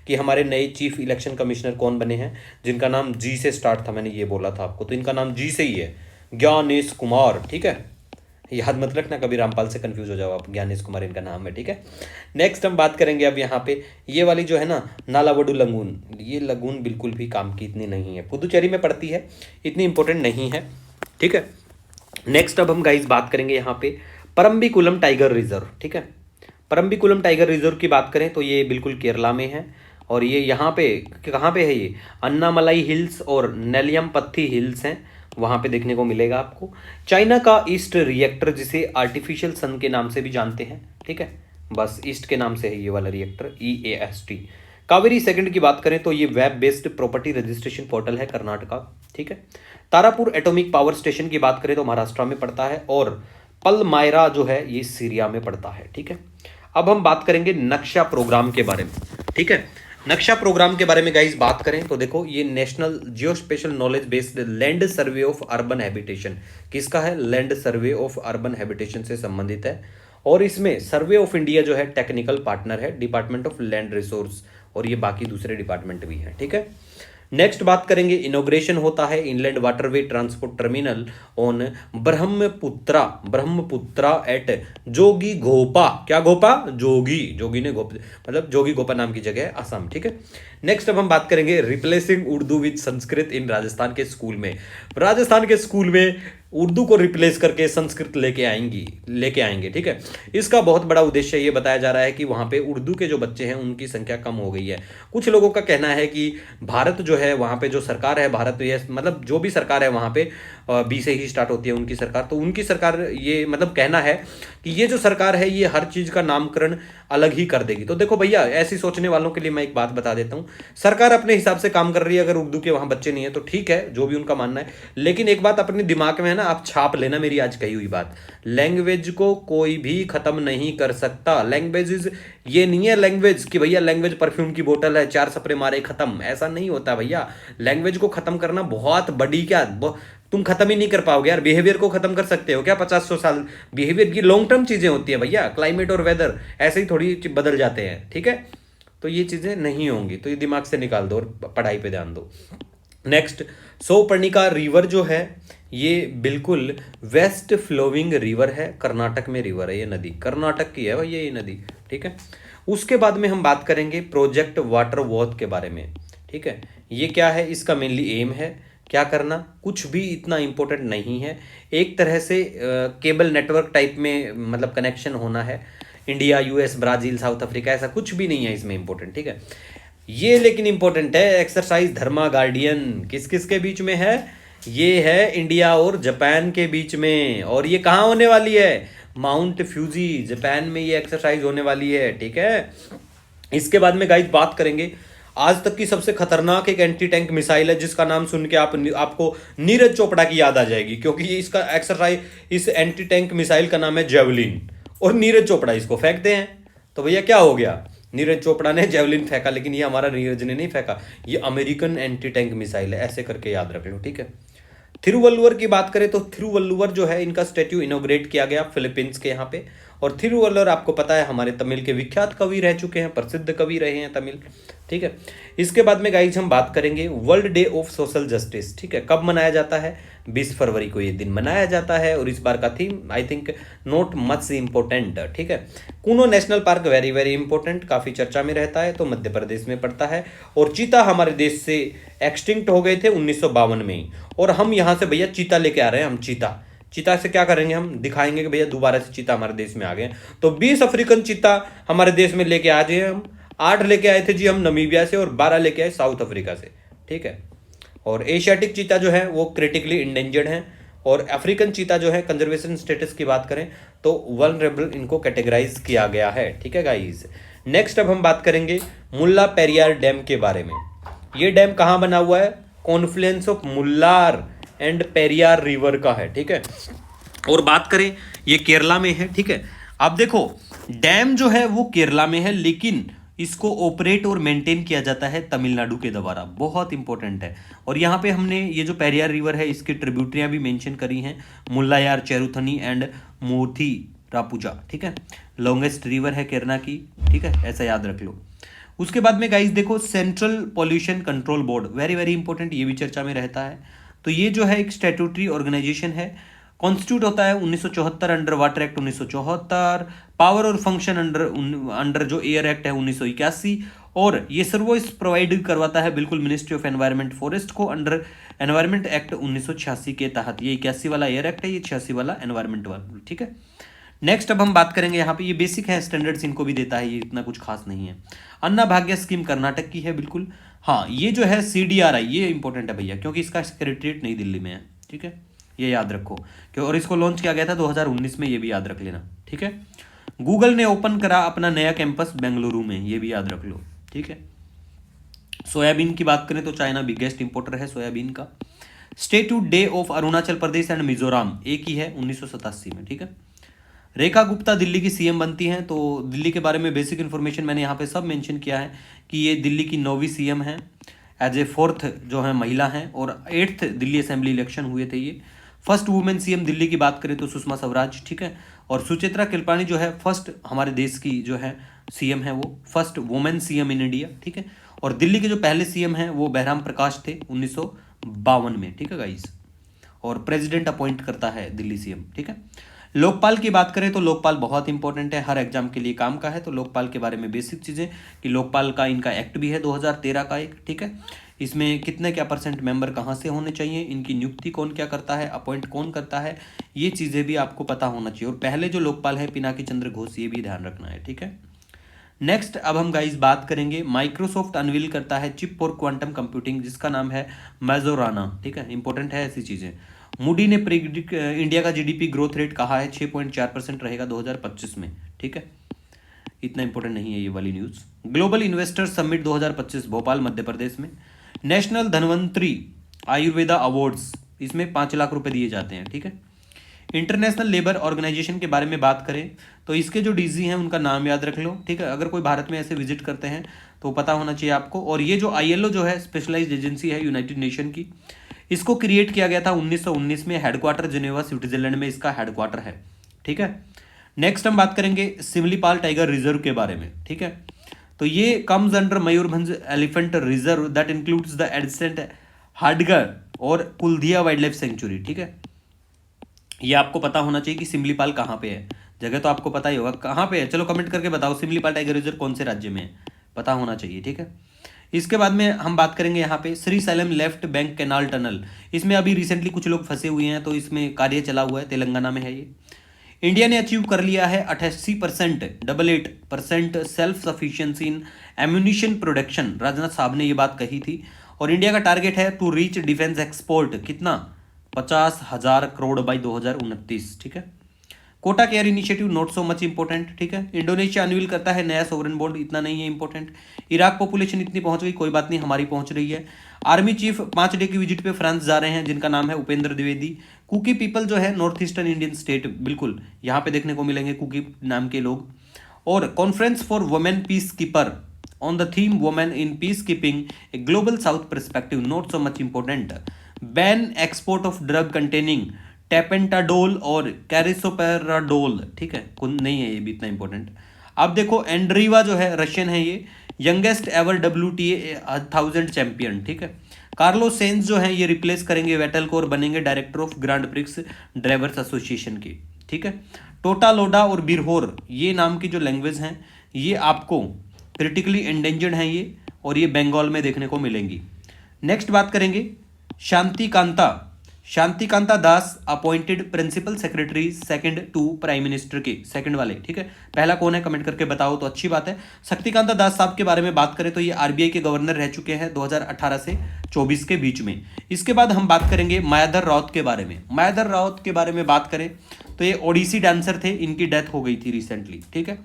कि हमारे नए चीफ इलेक्शन कमिश्नर कौन बने हैं, जिनका नाम जी से स्टार्ट था, मैंने ये बोला था आपको, तो इनका नाम जी से ही है, ज्ञानेश कुमार। ठीक है, याद मत रखना, कभी रामपाल से कंफ्यूज हो जाओ आप, ज्ञानेश कुमार इनका नाम है। ठीक है, नेक्स्ट हम बात करेंगे अब यहाँ पे, ये वाली जो है ना, नालावडू लगून, ये लगून बिल्कुल भी काम की इतनी नहीं है, पुदुचेरी में पड़ती है, इतनी इंपॉर्टेंट नहीं है। ठीक है, नेक्स्ट अब हम गाइस बात करेंगे यहाँ पे परम्बिकुलम टाइगर रिजर्व। ठीक है, परम्बिकुलम टाइगर रिजर्व की बात करें तो ये बिल्कुल केरला में है, और ये यहाँ पे कहाँ पे है, ये अन्नामलाई हिल्स और नेलियमपत्थी हिल्स हैं, वहाँ पे देखने को मिलेगा आपको। चाइना का ईस्ट रिएक्टर, जिसे आर्टिफिशियल सन के नाम से भी जानते हैं। ठीक है, बस ईस्ट के नाम से है ये वाला रिएक्टर, EAST। कावेरी सेकंड की बात करें तो ये web based property registration portal है कर्नाटका। ठीक है, तारापुर एटॉमिक पावर स्टेशन की बात करें तो महाराष्ट्र में पड़ता है, और पलमायरा जो है ये सीरिया में पड़ता है। ठीक है, अब हम बात करेंगे नक्शा प्रोग्राम के बारे में। ठीक है, नक्शा प्रोग्राम के बारे में गाइस बात करें तो देखो, ये national Jio special knowledge based land survey of urban habitation, किसका है, land survey of urban habitation से संबंधित है, और इसमें सर्वे ऑफ इंडिया जो है टेक्निकल पार्टनर है, डिपार्टमेंट ऑफ लैंड रिसोर्स, और ये बाकी दूसरे डिपार्टमेंट भी हैं। ठीक है, नेक्स्ट बात करेंगे, इनोग्रेशन होता है inland waterway transport terminal on Brahmaputra at Jogighopa, क्या घोपा, जोगी, जोगी ने घोप, मतलब जोगी घोपा नाम की जगह है, असम। ठीक है, नेक्स्ट अब हम बात करेंगे रिप्लेसिंग उर्दू विद संस्कृत इन राजस्थान के स्कूल में। राजस्थान के स्कूल में उर्दू को रिप्लेस करके संस्कृत लेके आएंगे। ठीक है, इसका बहुत बड़ा उद्देश्य ये बताया जा रहा है कि वहाँ पे उर्दू के जो बच्चे हैं उनकी संख्या कम हो गई है। कुछ लोगों का कहना है कि भारत जो है, वहाँ पे जो सरकार है, भारत ये मतलब जो भी सरकार है वहाँ पे बी से ही स्टार्ट होती है उनकी सरकार, तो उनकी सरकार ये मतलब कहना है कि ये जो सरकार है ये हर चीज़ का नामकरण अलग ही कर देगी। तो देखो भैया, ऐसी सोचने वालों के लिए मैं एक बात बता देता हूँ, सरकार अपने हिसाब से काम कर रही है, अगर उर्दू के वहाँ बच्चे नहीं है तो ठीक है, जो भी उनका मानना है, लेकिन एक बात अपने दिमाग में है ना, आप छाप लेना मेरी आज कही हुई बात, लैंग्वेज को कोई भी खत्म नहीं कर सकता। लैंग्वेज इज, ये नहीं है लैंग्वेज कि भैया लैंग्वेज परफ्यूम की बोतल है, 4 स्प्रे मारे खत्म, ऐसा नहीं होता भैया। लैंग्वेज को खत्म करना बहुत बड़ी, क्या तुम खत्म ही नहीं कर पाओगे यार। बिहेवियर को खत्म कर सकते हो क्या 50-100 साल, बिहेवियर की लॉन्ग टर्म चीजें होती है भैया, क्लाइमेट और वेदर ऐसे ही थोड़ी बदल जाते हैं। ठीक है, तो ये चीजें नहीं होंगी, तो ये दिमाग से निकाल दो और पढ़ाई पे ध्यान दो। नेक्स्ट, सौपर्णिका रिवर जो है ये बिल्कुल वेस्ट फ्लोइंग रिवर है, कर्नाटक में रिवर है, ये नदी कर्नाटक की है भाई ये नदी। ठीक है, उसके बाद में हम बात करेंगे प्रोजेक्ट वाटर वॉथ के बारे में। ठीक है, ये क्या है, इसका मेनली एम है क्या करना, कुछ भी इतना इम्पोर्टेंट नहीं है। एक तरह से केबल नेटवर्क टाइप में मतलब कनेक्शन होना है। India, US, Brazil, south Africa, ऐसा कुछ भी नहीं है इसमें इम्पोर्टेंट, ठीक है। ये लेकिन इम्पोर्टेंट है, एक्सरसाइज धर्मा गार्डियन किस किस के बीच में है? ये है इंडिया और जापान के बीच में। और ये कहाँ होने वाली है? माउंट फ्यूजी, जापान में ये एक्सरसाइज होने वाली है, ठीक है। इसके बाद में गाइस बात करेंगे आज तक की सबसे खतरनाक एक एंटी टैंक मिसाइल है, जिसका नाम सुन के आपको नीरज चोपड़ा की याद आ जाएगी, क्योंकि ये इसका एक्सरसाइज, इस एंटी टैंक मिसाइल का नाम है जेवलिन, और नीरज चोपड़ा इसको फेंकते हैं। तो भैया क्या हो गया? नीरज चोपड़ा ने जेवलिन फेंका, लेकिन ये हमारा नीरज ने नहीं फेंका, ये अमेरिकन एंटी टैंक मिसाइल है, ऐसे करके याद रख लो, ठीक है। थिरुवल्लुवर की बात करें तो थिरुवल्लुवर जो है, इनका स्टैच्यू इनोग्रेट किया गया फिलीपींस के यहाँ पे। और थिरुवल्लुवर आपको पता है हमारे तमिल के विख्यात कवि रह चुके हैं, प्रसिद्ध कवि रहे हैं तमिल, ठीक है। इसके बाद में गाइज हम बात करेंगे world day of social justice, ठीक है। कब मनाया जाता है? 20 फरवरी को ये दिन मनाया जाता है। और इस बार का theme I think not much important, ठीक है। Kuno national park very very important, काफ़ी चर्चा में रहता है, तो मध्य प्रदेश में पड़ता है। और चीता हमारे देश से एक्सटिंक्ट हो गए थे 1952 में ही, और हम यहाँ से भैया चीता लेके आ रहे हैं। हम चीता से क्या करेंगे? हम दिखाएंगे कि भैया दोबारा से चीता हमारे देश में आ गए। तो 20 अफ्रीकन चीता हमारे देश में लेके आ जाए हम। 8 लेके आए थे जी हम नमीबिया से, और 12 लेके आए साउथ अफ्रीका से, ठीक है। और एशियाटिक चीता जो है वो क्रिटिकली इंडेंजर्ड हैं। और अफ्रीकन चीता जो है, कंजर्वेशन स्टेटस की बात करें तो वल्नरेबल इनको कैटेगराइज किया गया है, ठीक है गाइज। नेक्स्ट अब हम बात करेंगे मुल्ला पेरियार डैम के बारे में। ये डैम कहाँ बना हुआ है? Confluence of Mullar and Periyar river का है, ठीक है। और बात करें, ये केरला में है, ठीक है। अब देखो, डैम जो है वो केरला में है, लेकिन इसको ऑपरेट और मेंटेन किया जाता है तमिलनाडु के द्वारा, बहुत इंपॉर्टेंट है। और यहाँ पे हमने ये जो पेरियार रिवर है, इसकी ट्रिब्यूटरियाँ भी मेंशन करी हैं, मुल्लायार, चेरुथनी एंड मूर्थी रापुजा, ठीक है। लॉन्गेस्ट रिवर है केरला की, ठीक है, ऐसा याद रख लो। उसके बाद में गाइस देखो, central pollution control board, very very important, ये भी चर्चा में रहता है। तो ये जो है एक स्टैट्यूटरी ऑर्गेनाइजेशन है, कॉन्स्टिट्यूट होता है 1974 अंडर वाटर एक्ट 1974, पावर और फंक्शन अंडर जो एयर एक्ट है 1981, और ये सर्विस प्रोवाइड करवाता है बिल्कुल मिनिस्ट्री ऑफ एनवायरनमेंट फॉरेस्ट को अंडर एनवायरनमेंट एक्ट 1986 के तहत। ये 81 वाला एयर एक्ट है, ये 86 वाला एनवायरनमेंट वाला, ठीक है। नेक्स्ट अब हम बात करेंगे, यहाँ पे ये बेसिक है, स्टैंडर्ड्स इनको भी देता है, ये इतना कुछ खास नहीं है। अन्ना भाग्य स्कीम कर्नाटक की है, बिल्कुल। हाँ, ये जो है CDRI, ये इंपॉर्टेंट है भैया, क्योंकि इसका सेक्रेटरीट नई दिल्ली में है, ठीक है, ये याद रखो क्यों। और इसको लॉन्च किया गया था 2019 में, ये भी याद रख लेना, ठीक है। गूगल ने ओपन करा अपना नया कैंपस बेंगलुरु में, ये भी याद रख लो, ठीक है। सोयाबीन की बात करें तो चाइना बिगेस्ट इंपोर्टर है सोयाबीन का। Statute day of Arunachal Pradesh and Mizoram एक ही है 1987 में, ठीक है। रेखा गुप्ता दिल्ली की CM बनती हैं। तो दिल्ली के बारे में बेसिक इन्फॉर्मेशन मैंने यहाँ पे सब मेंशन किया है कि ये दिल्ली की 9वीं CM है, एज ए 4th जो है महिला हैं, और 8th दिल्ली असेंबली इलेक्शन हुए थे ये। फर्स्ट वुमेन CM दिल्ली की बात करें तो सुषमा स्वराज, ठीक है। और सुचित्रा कृपलानी जो है फर्स्ट हमारे देश की जो है CM है, वो first women CM in India, ठीक है। और दिल्ली के जो पहले CM हैं वो बहराम प्रकाश थे 1952 में, ठीक है गाइस। और प्रेसिडेंट अपॉइंट करता है दिल्ली CM, ठीक है। लोकपाल की बात करें तो लोकपाल बहुत इंपॉर्टेंट है, हर एग्जाम के लिए काम का है। तो लोकपाल के बारे में बेसिक चीज़ें कि लोकपाल का इनका एक्ट भी है 2013 का एक, ठीक है। इसमें कितने क्या % मेंबर कहाँ से होने चाहिए, इनकी नियुक्ति कौन क्या करता है, अपॉइंट कौन करता है, ये चीज़ें भी आपको पता होना चाहिए। और पहले जो लोकपाल है पिनाकी चंद्र घोष, ये भी ध्यान रखना है, ठीक है। नेक्स्ट अब हम गाइस बात करेंगे, माइक्रोसॉफ्ट अनवील करता है चिप फॉर क्वांटम कंप्यूटिंग, जिसका नाम है मैजोराना, ठीक है। इंपॉर्टेंट है ऐसी चीज़ें। मूडी ने इंडिया का GDP ग्रोथ रेट कहा है 6.4% रहेगा 2025 में, ठीक है। इतना इंपॉर्टेंट नहीं है ये वाली news. Global investor summit 2025 Bhopal Madhya Pradesh में। नेशनल धन्वंतरी आयुर्वेदा अवार्ड्स, इसमें 5 लाख रुपए दिए जाते हैं, ठीक है। इंटरनेशनल लेबर ऑर्गेनाइजेशन के बारे में बात करें तो इसके जो DG हैं उनका नाम याद रख लो, ठीक है। अगर कोई भारत में ऐसे विजिट करते हैं तो पता होना चाहिए आपको। और ये जो ILO जो है स्पेशलाइज्ड एजेंसी है यूनाइटेड नेशन की, इसको क्रिएट किया गया था 1919 में, हेडक्वार्टर जिनेवा स्विट्जरलैंड में इसका हेडक्वार्टर है, ठीक है। नेक्स्ट हम बात करेंगे सिमलीपाल टाइगर रिजर्व के बारे में, ठीक है। तो ये comes under Mayurbhanj elephant reserve that includes the adjacent Hadgarh और कुलधिया वाइल्ड लाइफ सेंचुरी, ठीक है। ये आपको पता होना चाहिए कि सिमलीपाल कहाँ पे है, जगह तो आपको पता ही होगा कहाँ पे है, चलो कमेंट करके बताओ सिमलीपाल टाइगर रिजर्व कौन से राज्य में है, पता होना चाहिए, ठीक है। इसके बाद में हम बात करेंगे यहाँ पे Shri slam left bank canal tunnel. इसमें अभी रिसेंटली कुछ लोग फंसे हुए हैं, तो इसमें कार्य चला हुआ है, तेलंगाना में है ये। इंडिया ने अचीव कर लिया है 88% 88% सेल्फ सफिशिएंसी इन एम्यूनिशन प्रोडक्शन। राजनाथ साहब ने ये बात कही थी। और इंडिया का टारगेट है टू रीच डिफेंस एक्सपोर्ट कितना, 50,000 करोड़ बाई 2029। ठीक है। Kota care initiative not so much important. ठीक है। इंडोनेशिया अनवील करता है नया सोवरेन बॉन्ड, इतना नहीं है इंपॉर्टेंट। इराक पॉपुलेशन इतनी पहुंच गई, कोई बात नहीं, हमारी पहुंच रही है। आर्मी चीफ 5 डे की विजिट पे फ्रांस जा रहे हैं, जिनका नाम है उपेंद्र द्विवेदी। कुकी पीपल जो है नॉर्थ ईस्टर्न इंडियन स्टेट, बिल्कुल यहाँ पे देखने को मिलेंगे कुकी नाम के लोग। और conference for women piece keeper on the theme women in peace keeping a global south perspective not so much important. Ban export of drug containing tapentadol और कैरिसोपेराडोल। ठीक है, नहीं है ये भी इतना इंपॉर्टेंट। अब देखो एंड्रीवा जो है रशियन है, ये यंगेस्ट एवर WTA 1000 चैंपियन। ठीक है। कार्लोस सेंस जो है ये रिप्लेस करेंगे वेटल को और बनेंगे director of grand prix drivers association की। ठीक है। टोटा लोडा और बिरहोर ये नाम की जो लैंग्वेज हैं ये आपको क्रिटिकली एंडेंजर्ड हैं ये, और ये बंगाल में देखने को मिलेंगी। नेक्स्ट बात करेंगे Shaktikanta Das appointed principal secretary second to prime minister के, सेकंड वाले। ठीक है। पहला कौन है कमेंट करके बताओ तो अच्छी बात है। शक्तिकांता दास साहब के बारे में बात करें तो ये RBI के गवर्नर रह चुके हैं 2018 से 24 के बीच में। इसके बाद हम बात करेंगे मायाधर राउत के बारे में। मायाधर राउत के बारे में बात करें तो ये ओडिसी डांसर थे, इनकी डेथ हो गई थी रिसेंटली। ठीक है।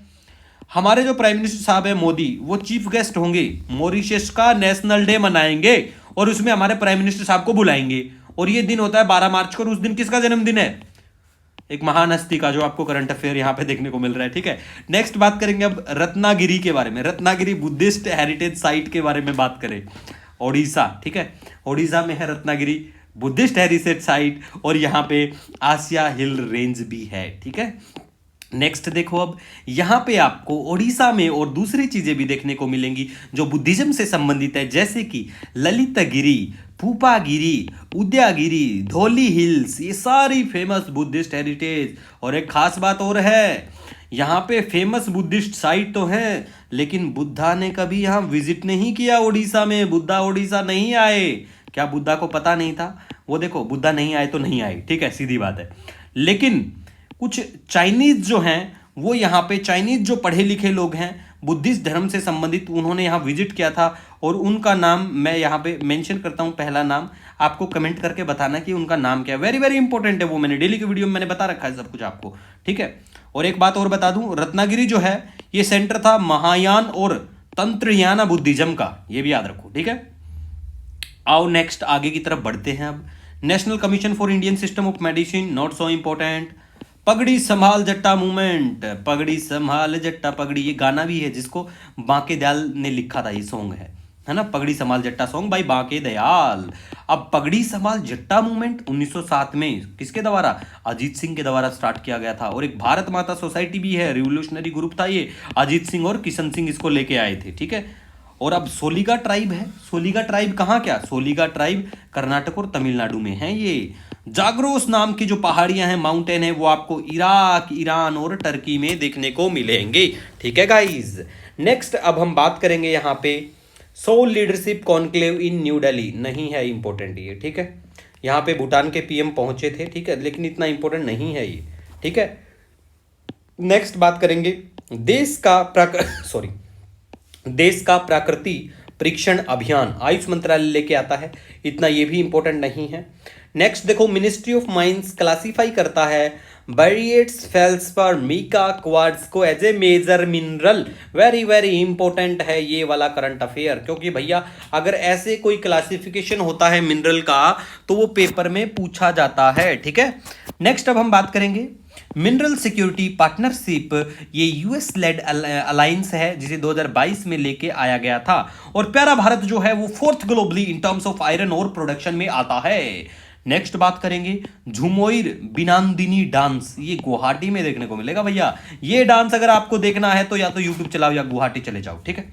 हमारे जो प्राइम मिनिस्टर साहब है मोदी, वो चीफ गेस्ट होंगे, मॉरिशस का नेशनल डे मनाएंगे और उसमें हमारे प्राइम मिनिस्टर साहब को बुलाएंगे। और ये दिन होता है 12 मार्च को, और उस दिन किसका जन्मदिन है, एक महान हस्ती का, जो आपको करंट अफेयर यहां पे देखने को मिल रहा है। ठीक है। नेक्स्ट बात करेंगे अब रत्नागिरी के बारे में। रत्नागिरी बुद्धिस्ट हेरिटेज साइट के बारे में बात करें, ओडिशा। ठीक है। ओडिशा में है रत्नागिरी बुद्धिस्ट हेरिटेज साइट, और यहां पे आसिया हिल रेंज भी है। ठीक है। नेक्स्ट देखो, अब यहाँ पे आपको ओडिशा में और दूसरी चीजें भी देखने को मिलेंगी जो बुद्धिज्म से संबंधित है, जैसे कि ललितगिरी, फूपागिरी, उदयगिरी, धौली हिल्स, ये सारी फेमस बुद्धिस्ट हेरिटेज। और एक खास बात और है, यहाँ पे फेमस बुद्धिस्ट साइट तो है, लेकिन बुद्धा ने कभी यहाँ विजिट नहीं किया ओडिशा में। बुद्धा ओडिशा नहीं आए। क्या बुद्धा को पता नहीं था? वो देखो, बुद्धा नहीं आए तो नहीं आए, ठीक है, सीधी बात है। लेकिन कुछ चाइनीज जो हैं, वो यहाँ पे चाइनीज जो पढ़े लिखे लोग हैं बुद्धिस्ट धर्म से संबंधित, उन्होंने यहाँ विजिट किया था, और उनका नाम मैं यहाँ पे मेंशन करता हूँ। पहला नाम आपको कमेंट करके बताना कि उनका नाम क्या है। वेरी वेरी इंपॉर्टेंट है, वो मैंने डेली की वीडियो में मैंने बता रखा है सब कुछ आपको। ठीक है। और एक बात और बता दूं, रत्नागिरी जो है ये सेंटर था महायान और तंत्रयाना बुद्धिज्म का, ये भी याद रखो। ठीक है। आओ नेक्स्ट आगे की तरफ बढ़ते हैं। अब national commission for Indian system of medicine, not so important. पगड़ी संभाल जट्टा मूवमेंट, पगड़ी संभाल जट्टा पगड़ी, ये गाना भी है जिसको बांके दयाल ने लिखा था, ये सॉन्ग है ना, पगड़ी संभाल जट्टा सॉन्ग बाई बांके दयाल। अब पगड़ी संभाल जट्टा मूवमेंट 1907 में किसके द्वारा, अजीत सिंह के द्वारा स्टार्ट किया गया था। और एक भारत माता सोसाइटी भी है, रिवोल्यूशनरी ग्रुप था ये, अजीत सिंह और किशन सिंह इसको लेके आए थे। ठीक है। और अब सोलिगा ट्राइब है। सोलिगा ट्राइब कहाँ, क्या सोलिगा ट्राइब कर्नाटक और तमिलनाडु में है ये। जाग्रोस नाम की जो पहाड़ियां हैं, माउंटेन है, वो आपको इराक, ईरान और टर्की में देखने को मिलेंगे। ठीक है गाइज। नेक्स्ट अब हम बात करेंगे यहाँ पे सोल लीडरशिप कॉन्क्लेव इन न्यू दिल्ली, नहीं है इंपॉर्टेंट ये। ठीक है। यहाँ पे भूटान के PM पहुंचे थे। ठीक है। लेकिन इतना इंपॉर्टेंट नहीं है ये। ठीक है। नेक्स्ट बात करेंगे देश का प्रकृति परीक्षण अभियान, आयुष मंत्रालय लेके आता है, इतना ये भी इंपॉर्टेंट नहीं है। नेक्स्ट देखो, मिनिस्ट्री ऑफ माइंस क्लासिफाई करता है बैरिएट्स फेल्सपर मीका क्वार्ट्ज को as a major mineral. Very very important है ये वाला करंट अफेयर, क्योंकि भैया अगर ऐसे कोई क्लासिफिकेशन होता है मिनरल का तो वो पेपर में पूछा जाता है। ठीक है। नेक्स्ट अब हम बात करेंगे मिनरल सिक्योरिटी पार्टनरशिप, ये US लेड अलायंस है जिसे 2022 में लेके आया गया था। और प्यारा भारत जो है वो 4th globally in terms of iron और प्रोडक्शन में आता है। नेक्स्ट बात करेंगे झुमोइर बिनांदिनी डांस, ये गुवाहाटी में देखने को मिलेगा भैया। ये डांस अगर आपको देखना है तो या तो यूट्यूब चलाओ या गुवाहाटी चले जाओ। ठीक है।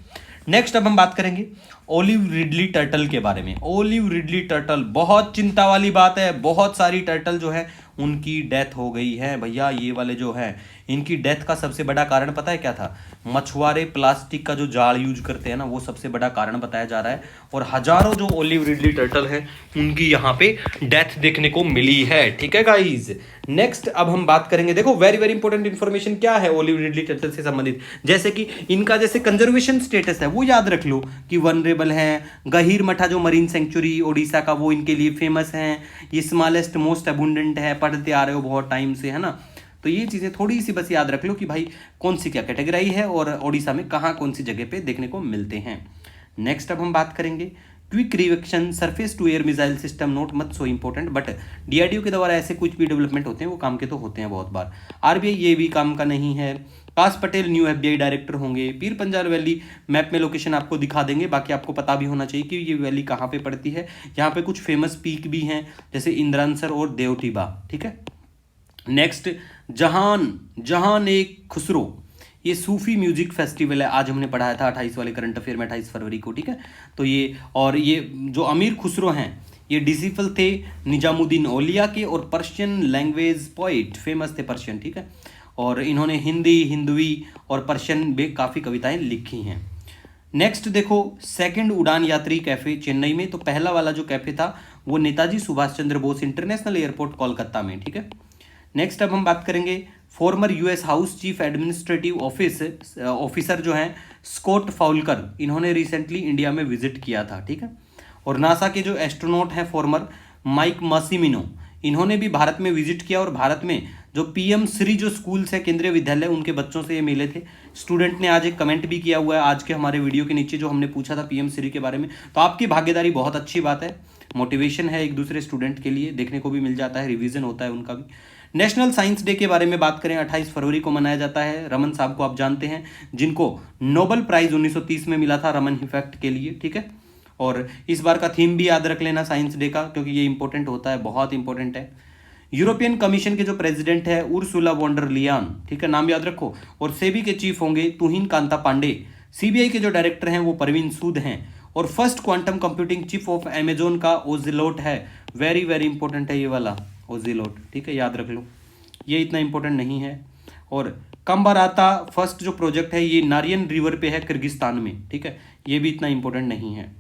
नेक्स्ट अब हम बात करेंगे ओलिव रिडली टर्टल के बारे में। ओलिव रिडली टर्टल बहुत चिंता वाली बात है, बहुत सारी टर्टल जो है उनकी डेथ हो गई है भैया। ये वाले जो है, इनकी डेथ का सबसे बड़ा कारण पता है क्या था? मछुआरे प्लास्टिक का जो जाल यूज करते हैं ना, वो सबसे बड़ा कारण बताया जा रहा है। और हजारों जो ओलिव रिडली टर्टल है, उनकी यहाँ पे डेथ देखने को मिली है। ठीक है गाइज, नेक्स्ट अब हम बात करेंगे। देखो वेरी वेरी इंपॉर्टेंट इन्फॉर्मेशन क्या है ओलिव रिडली टर्टल से संबंधित, जैसे कि इनका जैसे कंजर्वेशन स्टेटस है वो याद रख लो कि वनरेबल है। गहीर मठा जो मरीन सेंचुरी ओडिशा का, वो इनके लिए फेमस है। ये स्मॉलेस्ट मोस्ट अबुंडेंट है, पढ़ते आ रहे हो बहुत टाइम से, है ना। तो ये चीज़ें थोड़ी सी बस याद रख लो कि भाई कौन सी क्या कैटेगराई है और ओडिशा में कहाँ कौन सी जगह पे देखने को मिलते हैं। नेक्स्ट अब हम बात करेंगे quick reaction surface to air missile system, note मत सो इंपॉर्टेंट, बट डीआरडीओ के द्वारा ऐसे कुछ भी डेवलपमेंट होते हैं वो काम के तो होते हैं बहुत बार। आरबीआई ये भी काम का नहीं है। काश पटेल न्यू एफबीआई डायरेक्टर होंगे। पीर पंजाल वैली मैप में लोकेशन आपको दिखा देंगे, बाकी आपको पता भी होना चाहिए कि ये वैली कहाँ पे पड़ती है। यहाँ पे कुछ फेमस पीक भी हैं जैसे इंद्रांसर और देवटीबा। ठीक है, नेक्स्ट जहान एक खुसरो, ये सूफी म्यूजिक फेस्टिवल है, आज हमने पढ़ाया था 28 वाले करंट अफेयर में 28 फरवरी को। ठीक है, तो ये और ये जो अमीर खुसरो हैं ये डिसिपल थे निजामुद्दीन औलिया के और पर्शियन लैंग्वेज पोइट, फेमस थे पर्शियन। ठीक है, और इन्होंने हिंदी, हिंदवी और पर्शियन में काफ़ी कविताएं लिखी हैं। नेक्स्ट देखो, सेकंड उड़ान यात्री कैफे चेन्नई में। तो पहला वाला जो कैफे था वो नेताजी सुभाष चंद्र बोस इंटरनेशनल एयरपोर्ट कोलकाता में। ठीक है, नेक्स्ट अब हम बात करेंगे former US house chief administrative officer जो हैं स्कॉट फाउल्कर, इन्होंने रिसेंटली इंडिया में विजिट किया था। ठीक है, और नासा के जो एस्ट्रोनॉट हैं फॉर्मर माइक मासिमिनो, इन्होंने भी भारत में विजिट किया और भारत में जो पीएम श्री जो स्कूल्स है केंद्रीय विद्यालय, उनके बच्चों से ये मिले थे। स्टूडेंट ने आज एक कमेंट भी किया हुआ है आज के हमारे वीडियो के नीचे जो हमने पूछा था पीएम श्री के बारे में। तो आपकी भागीदारी बहुत अच्छी बात है, मोटिवेशन है एक दूसरे स्टूडेंट के लिए, देखने को भी मिल जाता है, रिवीजन होता है उनका भी। नेशनल साइंस डे के बारे में बात करें, 28 फरवरी को मनाया जाता है। रमन साहब को आप जानते हैं, जिनको नोबेल प्राइज 1930 में मिला था रमन इफेक्ट के लिए। ठीक है, और इस बार का थीम भी याद रख लेना साइंस डे का, क्योंकि ये इंपॉर्टेंट होता है, बहुत इंपॉर्टेंट है। यूरोपियन कमीशन के जो प्रेसिडेंट है उर्सुला वॉन्डर लियान, ठीक है, नाम याद रखो। और सेबी के चीफ होंगे तुहिन कांता पांडे। सीबीआई के जो डायरेक्टर हैं वो परवीन सूद हैं। और first quantum computing chief of Amazon का ओजिलोट है। वेरी वेरी इंपॉर्टेंट है ये वाला ओजिलोट। ठीक है, याद रख लो, ये इतना इंपॉर्टेंट नहीं है। और कम्बाराता फर्स्ट जो प्रोजेक्ट है ये नारियन रिवर पे है किर्गिस्तान में। ठीक है, ये भी इतना इंपॉर्टेंट नहीं है।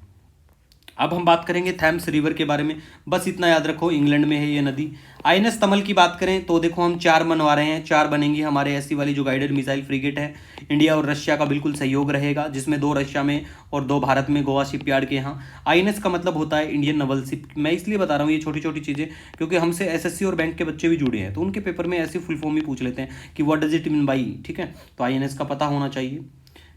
अब हम बात करेंगे थैम्स रिवर के बारे में, बस इतना याद रखो, इंग्लैंड में है ये नदी। आईएनएस तमल की बात करें तो देखो हम 4 बनवा रहे हैं, 4 बनेंगी हमारे ऐसी वाली जो गाइडेड मिसाइल फ्रिगेट है। इंडिया और रशिया का बिल्कुल सहयोग रहेगा, जिसमें 2 रशिया में और 2 भारत में गोवा शिपयार्ड के यहाँ। आईएनएस का मतलब होता है इंडियन नवल शिप। मैं इसलिए बता रहा हूँ ये छोटी छोटी चीज़ें क्योंकि हमसे एसएससी और बैंक के बच्चे भी जुड़े हैं, तो उनके पेपर में ऐसी फुल फॉर्म ही पूछ लेते हैं कि what does it mean by. ठीक है, तो आईएनएस का पता होना चाहिए।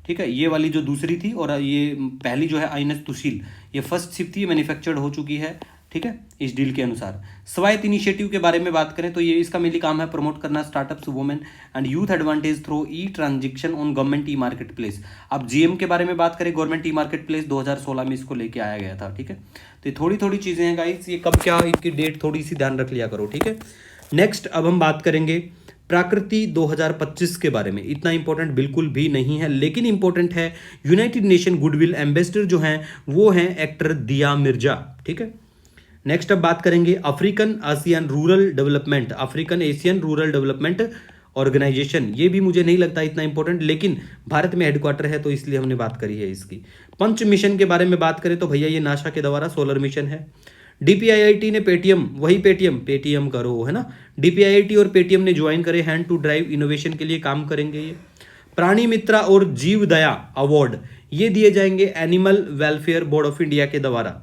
ठीक है, ये वाली जो दूसरी थी और ये पहली जो है आईएनएस तुशील, ये फर्स्ट शिप थी, मैन्युफैक्चर्ड हो चुकी है। ठीक है, इस डील के अनुसार। स्वायत्त इनिशिएटिव के बारे में बात करें तो ये इसका मेनली काम है प्रमोट करना startups, women and youth advantage through E transaction on government e market place. अब जीएम के बारे में बात करें, गवर्नमेंट ई मार्केट प्लेस 2016 में इसको लेके आया गया था। ठीक है, तो ये थोड़ी थोड़ी चीज़ें हैं गाइस, ये कब क्या इसकी डेट थोड़ी सी ध्यान रख लिया करो। ठीक है, नेक्स्ट अब हम बात करेंगे प्रकृति 2025 के बारे में। इतना इंपॉर्टेंट बिल्कुल भी नहीं है, लेकिन इंपॉर्टेंट है। यूनाइटेड नेशन गुडविल एम्बेसडर जो हैं वो हैं एक्टर दिया मिर्जा। ठीक है, नेक्स्ट अब बात करेंगे African Asian rural development, African Asian rural development organisation. ये भी मुझे नहीं लगता इतना इंपॉर्टेंट, लेकिन भारत में हेडक्वार्टर है तो इसलिए हमने बात करी है इसकी। पंच मिशन के बारे में बात करें तो भैया ये नासा के द्वारा सोलर मिशन है। डीपीआईआईटी ने पेटीएम, वही पेटीएम करो, है ना। डीपीआईआईटी और पेटीएम ने ज्वाइन करे, हैंड टू ड्राइव इनोवेशन के लिए काम करेंगे ये। प्राणी मित्रा और जीव दया अवार्ड ये दिए जाएंगे animal welfare board of India के द्वारा।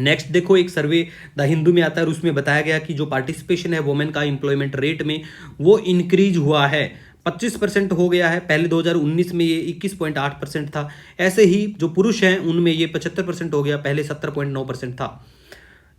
नेक्स्ट देखो, एक सर्वे द हिंदू में आता है और उसमें बताया गया कि जो पार्टिसिपेशन है वुमेन का एम्प्लॉयमेंट रेट में वो इंक्रीज हुआ है, 25% हो गया है। पहले 2019 में ये 21.8% था। ऐसे ही जो पुरुष हैं उनमें ये 75% हो गया, पहले 17.9% था।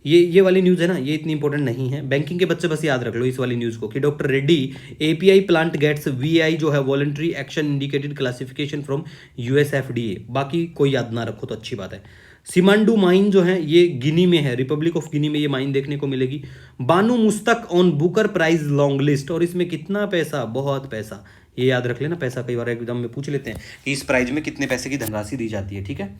ये वाली न्यूज़ है ना, ये इतनी इंपॉर्टेंट नहीं है। बैंकिंग के बच्चे बस याद रख लो इस वाली न्यूज़ को कि doctor Reddy API plant gets VI जो है voluntary action indicated classification from USFDA. बाकी कोई याद ना रखो तो अच्छी बात है। सिमांडू माइन जो है ये गिनी में है, रिपब्लिक ऑफ गिनी में ये माइन देखने को मिलेगी। Banu Mushtaq on Booker prize longlist, और इसमें कितना पैसा, बहुत पैसा, ये याद रख लेना। पैसा कई बार एग्जाम में पूछ लेते हैं कि इस प्राइज में कितने पैसे की धनराशि दी जाती है। ठीक है,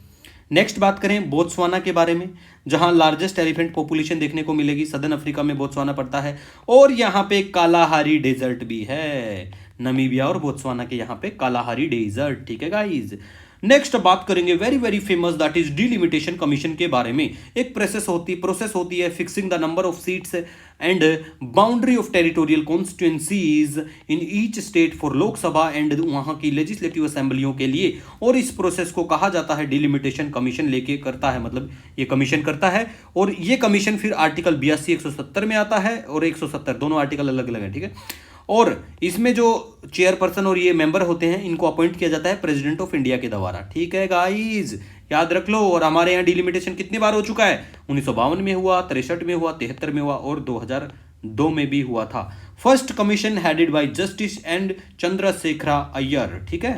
नेक्स्ट बात करें बोत्सवाना के बारे में, जहां लार्जेस्ट एलिफेंट पॉपुलेशन देखने को मिलेगी, सदर्न अफ्रीका में बोत्सवाना पड़ता है। और यहां पे कालाहारी डेजर्ट भी है, नमीबिया और बोत्सवाना के यहां पे कालाहारी डेजर्ट, ठीक है गाइज। नेक्स्ट बात करेंगे very very famous, that is delimitation commission के बारे में। एक प्रोसेस होती है fixing the number of seats and boundary of territorial constituencies in each state for Lok Sabha and वहां की लेजिस्लेटिव असेंबलियों के लिए। और इस प्रोसेस को कहा जाता है डिलिमिटेशन कमीशन लेके करता है, मतलब ये कमीशन करता है। और ये कमीशन फिर आर्टिकल 82 170 में आता है, और 170 दोनों आर्टिकल अलग अलग है, ठीक है। और इसमें जो चेयरपर्सन और ये मेंबर होते हैं, इनको अपॉइंट किया जाता है प्रेसिडेंट ऑफ इंडिया के द्वारा, ठीक है गाइज, याद रख लो। और हमारे यहाँ डिलिमिटेशन कितनी बार हो चुका है, 1952 में हुआ, 63 में हुआ, 73 में हुआ और 2002 में भी हुआ था। First commission headed by justice and Chandrashekhar Iyer, ठीक है।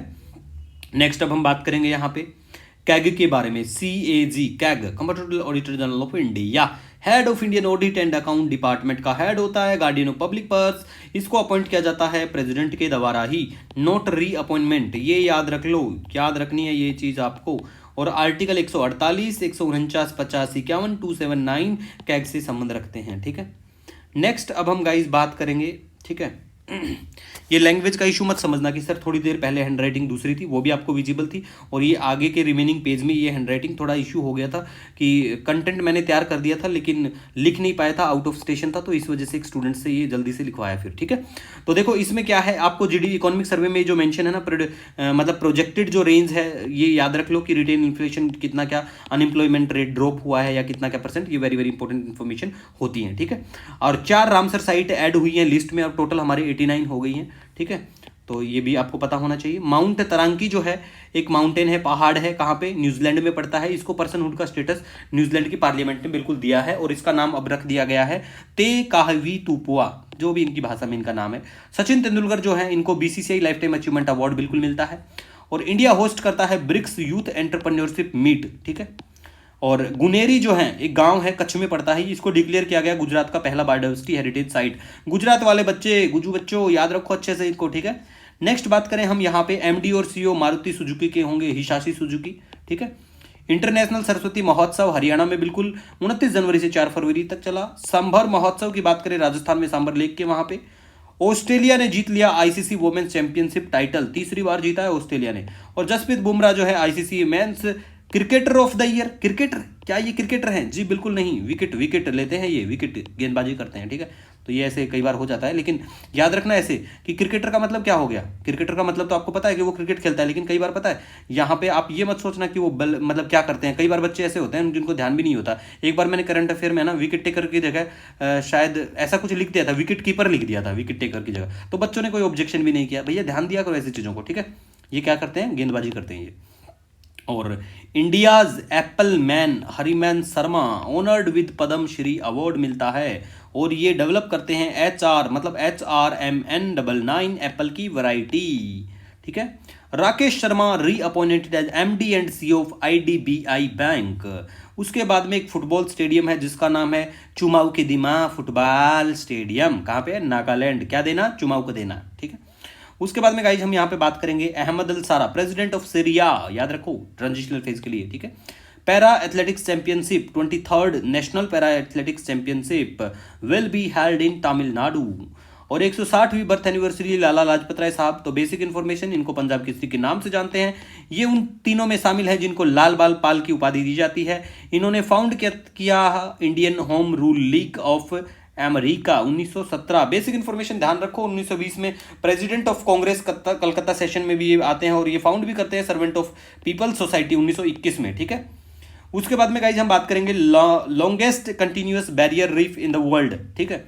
नेक्स्ट अब हम बात करेंगे यहाँ पे कैग के बारे में। CAG, CAG computer auditor general of India, head of Indian audit and account department का हेड होता है, गार्डियन ऑफ पब्लिक पर्स। इसको अपॉइंट किया जाता है प्रेसिडेंट के द्वारा ही, नॉट री अपॉइंटमेंट, ये याद रख लो, याद रखनी है ये चीज आपको। और आर्टिकल 148, 149, 50, 51, 279 कैग से संबंध रखते हैं, ठीक है। नेक्स्ट अब हम गाइस बात करेंगे, ठीक है। ये लैंग्वेज का इशू मत समझना कि सर थोड़ी देर पहले हैंडराइटिंग दूसरी थी, वो भी आपको विजिबल थी, और ये आगे के रिमेनिंग पेज में ये हैंडराइटिंग थोड़ा इशू हो गया था कि कंटेंट मैंने तैयार कर दिया था लेकिन लिख नहीं पाया था, आउट ऑफ स्टेशन था, तो इस वजह से एक स्टूडेंट से ये जल्दी से लिखवाया फिर, ठीक है। तो देखो इसमें क्या है, आपको जीडी इकोनॉमिक सर्वे में जो मेंशन है ना, मतलब प्रोजेक्टेड जो रेंज है, ये याद रख लो कि रिटेन इन्फ्लेशन कितना, क्या अनएम्प्लॉयमेंट रेट ड्रॉप हुआ है या कितना क्या परसेंट, ये वेरी वेरी इंपॉर्टेंट इन्फॉर्मेशन होती है, ठीक है। और 4 रामसर साइट ऐड हुई है लिस्ट में, और टोटल हमारे 89 हो गई हैं, ठीक है। तो ये भी आपको पता होना चाहिए। माउंट तरांकी जो है एक माउंटेन है, पहाड़ है, कहाँ पे, न्यूजीलैंड में पड़ता है। इसको पर्सनहुड का स्टेटस न्यूजीलैंड की पार्लियामेंट ने बिल्कुल दिया है, और इसका नाम अब रख दिया गया है ते काहवी तुपुआ, जो भी इनकी भाषा में इनका नाम है। सचिन तेंदुलकर जो है, इनको BCCI life time achievement award बिल्कुल मिलता है। और इंडिया होस्ट करता है ब्रिक्स यूथ एंटरप्रेन्योरशिप मीट, ठीक है। और गुनेरी जो है एक गांव है, कच्छ में पड़ता है, इसको डिक्लेयर किया गया गुजरात का पहला बायोडाइवर्सिटी हेरिटेज साइट। गुजरात वाले बच्चे, गुजू बच्चों, याद रखो अच्छे से इसको, ठीक है। नेक्स्ट बात करें हम यहाँ पे MD और CEO मारुति सुजुकी के होंगे, हिसाशी सुजुकी, ठीक है। इंटरनेशनल सरस्वती महोत्सव हरियाणा में बिल्कुल 29 जनवरी से 4 फरवरी तक चला। सांभर महोत्सव की बात करें राजस्थान में, सांभर लेक के वहां पे। ऑस्ट्रेलिया ने जीत लिया ICC वुमेन्स चैंपियनशिप टाइटल, तीसरी बार जीता है ऑस्ट्रेलिया ने। और जसप्रीत बुमराह जो है ICC men's cricketer of the year, cricketer, क्या ये क्रिकेटर हैं? जी बिल्कुल नहीं, विकेट लेते हैं, ये विकेट गेंदबाजी करते हैं, ठीक है। तो ये ऐसे कई बार हो जाता है, लेकिन याद रखना ऐसे कि क्रिकेटर का मतलब क्या हो गया। क्रिकेटर का मतलब तो आपको पता है कि वो क्रिकेट खेलता है, लेकिन कई बार पता है यहाँ पे आप ये मत सोचना कि वो मतलब क्या करते हैं। कई बार बच्चे ऐसे होते हैं जिनको ध्यान भी नहीं होता। एक बार मैंने करंट अफेयर में ना विकेट टेकर की जगह शायद ऐसा कुछ लिख दिया था, विकेट कीपर लिख दिया था विकेट टेकर की जगह, तो बच्चों ने कोई ऑब्जेक्शन भी नहीं किया। भैया ध्यान दिया करो ऐसी चीज़ों को, ठीक है। ये क्या करते हैं, गेंदबाजी करते हैं ये। और India's apple man Hariman Sharma honoured with Padma Shri award मिलता है, और ये डेवलप करते हैं HR मतलब HRMN99 एप्पल की वैरायटी, ठीक है। Rakesh Sharma re appointed as MD and CEO of IDBI bank. उसके बाद में एक फुटबॉल स्टेडियम है जिसका नाम है चुमाऊ के दिमा फुटबॉल स्टेडियम। कहाँ पे है, नागालैंड। क्या देना, चुमाऊ को देना, ठीक है। उसके बाद में गाइज हम यहाँ पे बात करेंगे अहमद अल सारा, प्रेसिडेंट ऑफ सीरिया, याद रखो ट्रांजिशनल फेज के लिए, ठीक है। Para athletics championship 23rd national para athletics championship will be held in Tamil Nadu. और 160वीं बर्थ एनिवर्सरी लाला लाजपत राय साहब। तो बेसिक इन्फॉर्मेशन, इनको पंजाब केसरी के नाम से जानते हैं। ये उन तीनों में शामिल है जिनको लाल बाल पाल की उपाधि दी जाती है। इन्होंने फाउंड किया Indian home rule league of America 1917। Basic information ध्यान रखो, 1920 में president of Congress Calcutta session में भी ये आते हैं, और ये फाउंड भी करते हैं सर्वेंट ऑफ पीपल सोसाइटी 1921 में, ठीक है। उसके बाद में गाइज हम बात करेंगे longest continuous barrier reef in the world, ठीक है।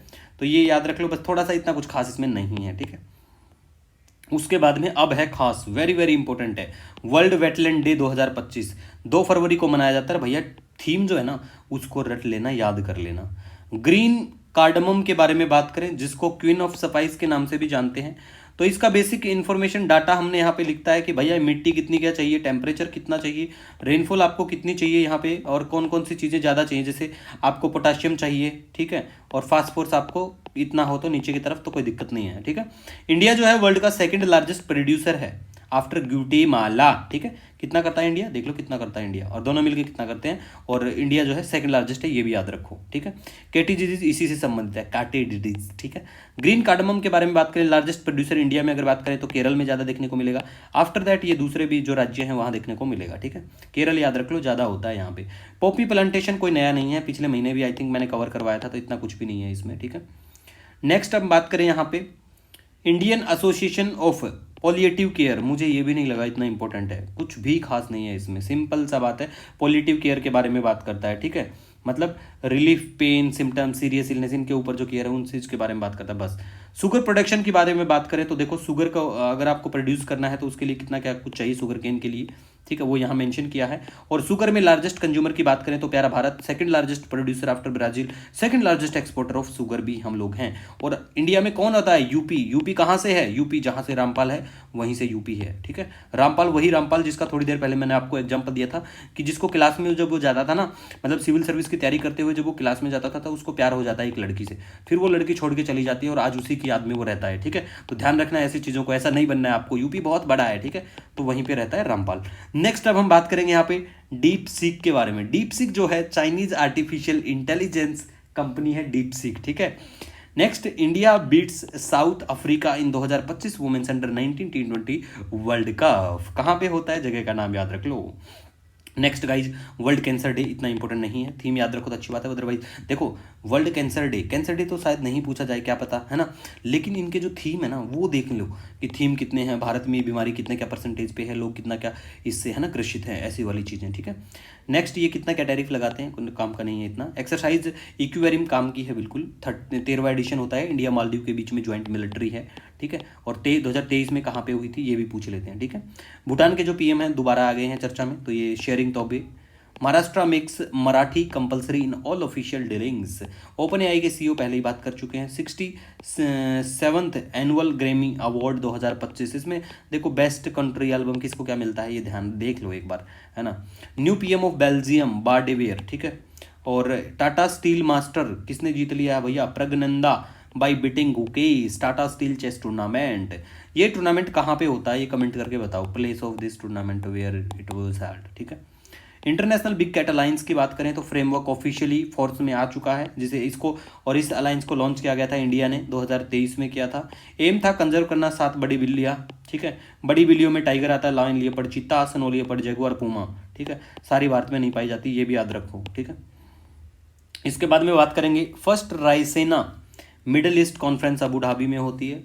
तो ये याद रख लो, बस थोड़ा सा, इतना कुछ खास इसमें नहीं है, ठीक है। उसके बाद में अब है खास, वेरी वेरी इंपॉर्टेंट है, वर्ल्ड वेटलैंड डे 2025 2 फरवरी को मनाया जाता है। भैया थीम जो है ना उसको रट लेना, याद कर लेना। ग्रीन कार्डमम के बारे में बात करें, जिसको क्वीन ऑफ स्पाइस के नाम से भी जानते हैं। तो इसका बेसिक इन्फॉर्मेशन डाटा हमने यहाँ पे लिखता है कि भैया मिट्टी कितनी क्या चाहिए, टेम्परेचर कितना चाहिए, रेनफॉल आपको कितनी चाहिए यहाँ पे, और कौन कौन सी चीज़ें ज़्यादा चाहिए। जैसे आपको पोटाशियम चाहिए, ठीक है, और फास्फोरस आपको इतना हो तो नीचे की तरफ तो कोई दिक्कत नहीं है, ठीक है। इंडिया जो है वर्ल्ड का 2nd लार्जेस्ट प्रोड्यूसर है आफ्टर ग्वाटेमाला, ठीक है। कितना करता है इंडिया, देख लो कितना करता है इंडिया, और दोनों मिलकर कितना करते हैं, और इंडिया जो है सेकंड लार्जेस्ट है, ये भी याद रखो, ठीक है। केटीडीज इसी से संबंधित है, कार्टिडिडीज, ठीक है। ग्रीन कार्डमम के बारे में बात करें, लार्जेस्ट प्रोड्यूसर इंडिया में अगर बात करें तो केरल में ज़्यादा देखने को मिलेगा। आफ्टर दैट ये दूसरे भी जो राज्य हैं वहाँ देखने को मिलेगा, ठीक है। केरल याद रख लो, ज़्यादा होता है यहाँ पे। पॉपी प्लांटेशन कोई नया नहीं है, पिछले महीने भी आई थिंक मैंने कवर करवाया था, तो इतना कुछ भी नहीं है इसमें, ठीक है। नेक्स्ट हम बात करें यहाँ पे इंडियन एसोसिएशन ऑफ पॉलिएटिव केयर, मुझे ये भी नहीं लगा इतना इंपॉर्टेंट है, कुछ भी खास नहीं है इसमें, सिंपल सा बात है, पॉलिएटिव केयर के बारे में बात करता है, ठीक है। मतलब relief pen symptom serious illness इनके ऊपर जो केयर है उन चीज़ के बारे में बात करता है बस। शुगर प्रोडक्शन के बारे में बात करें तो देखो, शुगर का अगर आपको प्रोड्यूस करना है तो उसके लिए कितना क्या कुछ चाहिए शुगर केन के लिए, ठीक है, वो यहाँ मेंशन किया है। और शुगर में लार्जेस्ट कंज्यूमर की बात करें तो प्यारा Bharat, second largest producer after Brazil, second largest exporter of sugar भी हम लोग हैं। और इंडिया में कौन आता है, यूपी। यूपी कहाँ से है, यूपी जहाँ से रामपाल है वहीं से यूपी है, ठीक है। रामपाल वही रामपाल जिसका थोड़ी देर पहले मैंने आपको एग्जाम्पल दिया था कि जिसको क्लास में जब वो जाता था ना, मतलब सिविल सर्विस की तैयारी करते हुए जब वो क्लास में जाता था तो उसको प्यार हो जाता है एक लड़की से, फिर वो लड़की छोड़ के चली जाती है और आज उसी की याद में वो रहता है, ठीक है। तो ध्यान रखना है ऐसी चीज़ों को, ऐसा नहीं बनना है आपको, यूपी बहुत बड़ा है, ठीक है, तो वहीं पे रहता है रामपाल। नेक्स्ट अब हम बात करेंगे यहाँ पे डीप सीक के बारे में। डीप सीक जो है चाइनीज आर्टिफिशियल इंटेलिजेंस कंपनी है डीप सीक, ठीक है। Next, India beats South Africa in 2025 women's under 19 T20 world cup. कहाँ पे होता है, जगह का नाम याद रख लो। Next guys, world cancer day इतना इंपॉर्टेंट नहीं है, थीम याद रखो तो अच्छी बात है, अदरवाइज देखो वर्ल्ड कैंसर डे तो शायद नहीं पूछा जाए, क्या पता, है ना। लेकिन इनके जो थीम है ना वो देख लो कि थीम कितने हैं, भारत में ये बीमारी कितने क्या परसेंटेज पे है, लोग कितना क्या इससे है ना ग्रसित हैं, ऐसी वाली चीज़ें, ठीक है। नेक्स्ट, ये कितना क्या टैरिफ लगाते हैं, कोई काम का नहीं है इतना। एक्सरसाइज इक्विवेरियम काम की है बिल्कुल, 13वां एडिशन होता है, इंडिया मालदीव के बीच में ज्वाइंट मिलिट्री है, ठीक है। और 2023 में कहाँ पे हुई थी ये भी पूछ लेते हैं, ठीक है। भूटान के जो पीएम हैं दोबारा आ गए हैं चर्चा में, तो ये शेयरिंग तोबे। Maharashtra makes Marathi compulsory in all official dealings. Open AI के सीईओ पहले ही बात कर चुके हैं। 67th एनुअल ग्रैमी अवार्ड 2025, इसमें देखो बेस्ट कंट्री एल्बम किसको क्या मिलता है ये ध्यान देख लो एक बार, है ना। न्यू पीएम ऑफ बेल्जियम बारडेवेयर, ठीक है। और टाटा स्टील मास्टर किसने जीत लिया है भैया, Praggnanandhaa by beating Gukesh, Tata steel chess tournament. ये टूर्नामेंट कहाँ पे होता है ये कमेंट करके बताओ, place of this tournament where it was held, ठीक है। इंटरनेशनल बिग कैट अलायंस की बात करें तो फ्रेमवर्क ऑफिशियली फोर्स में आ चुका है, जिसे इसको और इस अलायंस को लॉन्च किया गया था इंडिया ने 2023 में किया था। एम था कंजर्व करना 7 बड़ी बिल्लियाँ, ठीक है। बड़ी बिल्लियों में टाइगर आता है, लायन, लियोपर्ड, चीता, स्नो लियोपर्ड, जगुआर, पूमा, ठीक है। सारी भारत में नहीं पाई जाती, ये भी याद रखो, ठीक है। इसके बाद में बात करेंगे first Raisina Middle East conference Abu Dhabi में होती है।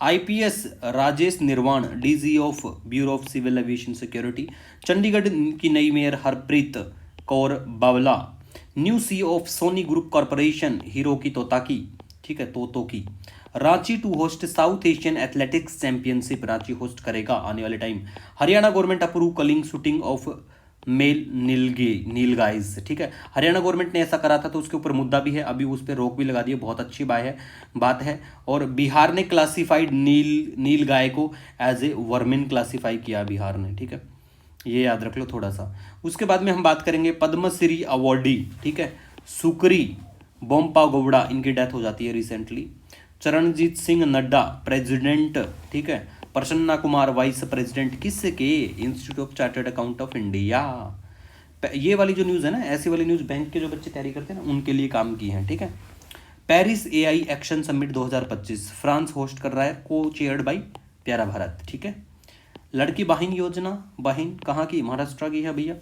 IPS Rajesh Nirwan, DG of Bureau of Civil Aviation Security. Chandigarh की नई mayor Harpreet Kaur Babla. New CEO of Sony Group Corporation Hiroki Totoki, ठीक है, Totoki. Ranchi to host South Asian athletics championship, Ranchi host करेगा आने वाले time. Haryana government approve culling shooting of male नील guys, ठीक है। हरियाणा गवर्नमेंट ने ऐसा करा था तो उसके ऊपर मुद्दा भी है, अभी उस पर रोक भी लगा दी है, बहुत अच्छी बात है। और बिहार ने क्लासिफाइड नील गाय को एज ए वर्मिन क्लासीफाई किया बिहार ने, ठीक है, ये याद रख लो थोड़ा सा। उसके बाद में हम बात करेंगे पद्मश्री अवॉर्डी, ठीक है, सुकरी बोम्पा गौड़ा, इनकी डेथ हो जाती है रिसेंटली। चरणजीत सिंह नड्डा प्रेसिडेंट, ठीक है। प्रसन्ना कुमार वाइस प्रेसिडेंट, किसके, institute of chartered account of India. ये वाली जो न्यूज़ है ना, ऐसी वाली न्यूज़ बैंक के जो बच्चे तैयारी करते हैं ना उनके लिए काम की है, ठीक है। Paris AI action summit 2025 France host कर रहा है, को चेयर्ड बाई प्यारा भारत, ठीक है। लड़की बहन योजना, बहन कहाँ की, महाराष्ट्र की है भैया।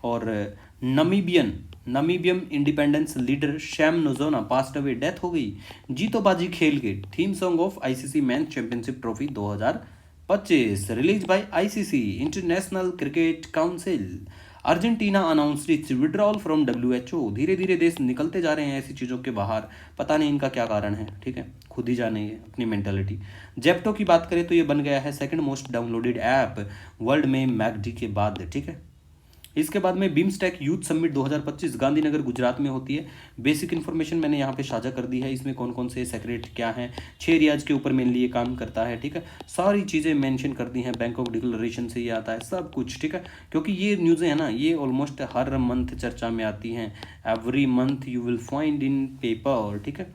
और Namibian independence leader Sam Nujoma passed away, death हो गई। जीतोबाजी खेल के theme song of ICC men's championship trophy 2025 release by ICC international cricket council. Argentina announced its withdrawal from WHO। धीरे धीरे देश निकलते जा रहे हैं ऐसी चीज़ों के बाहर, पता नहीं इनका क्या कारण है, ठीक है, खुद ही जाने है अपनी मेंटालिटी। जेप्टो की बात करें तो ये बन गया है second most downloaded app world में मैकडी के बाद, ठीक है। इसके बाद में BIMSTEC youth summit 2025 Gandhinagar Gujarat में होती है। बेसिक इन्फॉर्मेशन मैंने यहाँ पे साझा कर दी है, इसमें कौन कौन से सेक्रेट क्या हैं, 6 एरियाज के ऊपर मेनली ये काम करता है, ठीक है। सारी चीज़ें मेंशन कर दी हैं, बैंकॉक डिक्लेरेशन से ये आता है सब कुछ, ठीक है। क्योंकि ये न्यूज़ें हैं ना ये ऑलमोस्ट हर मंथ चर्चा में आती हैं, every month you will find in paper, ठीक है।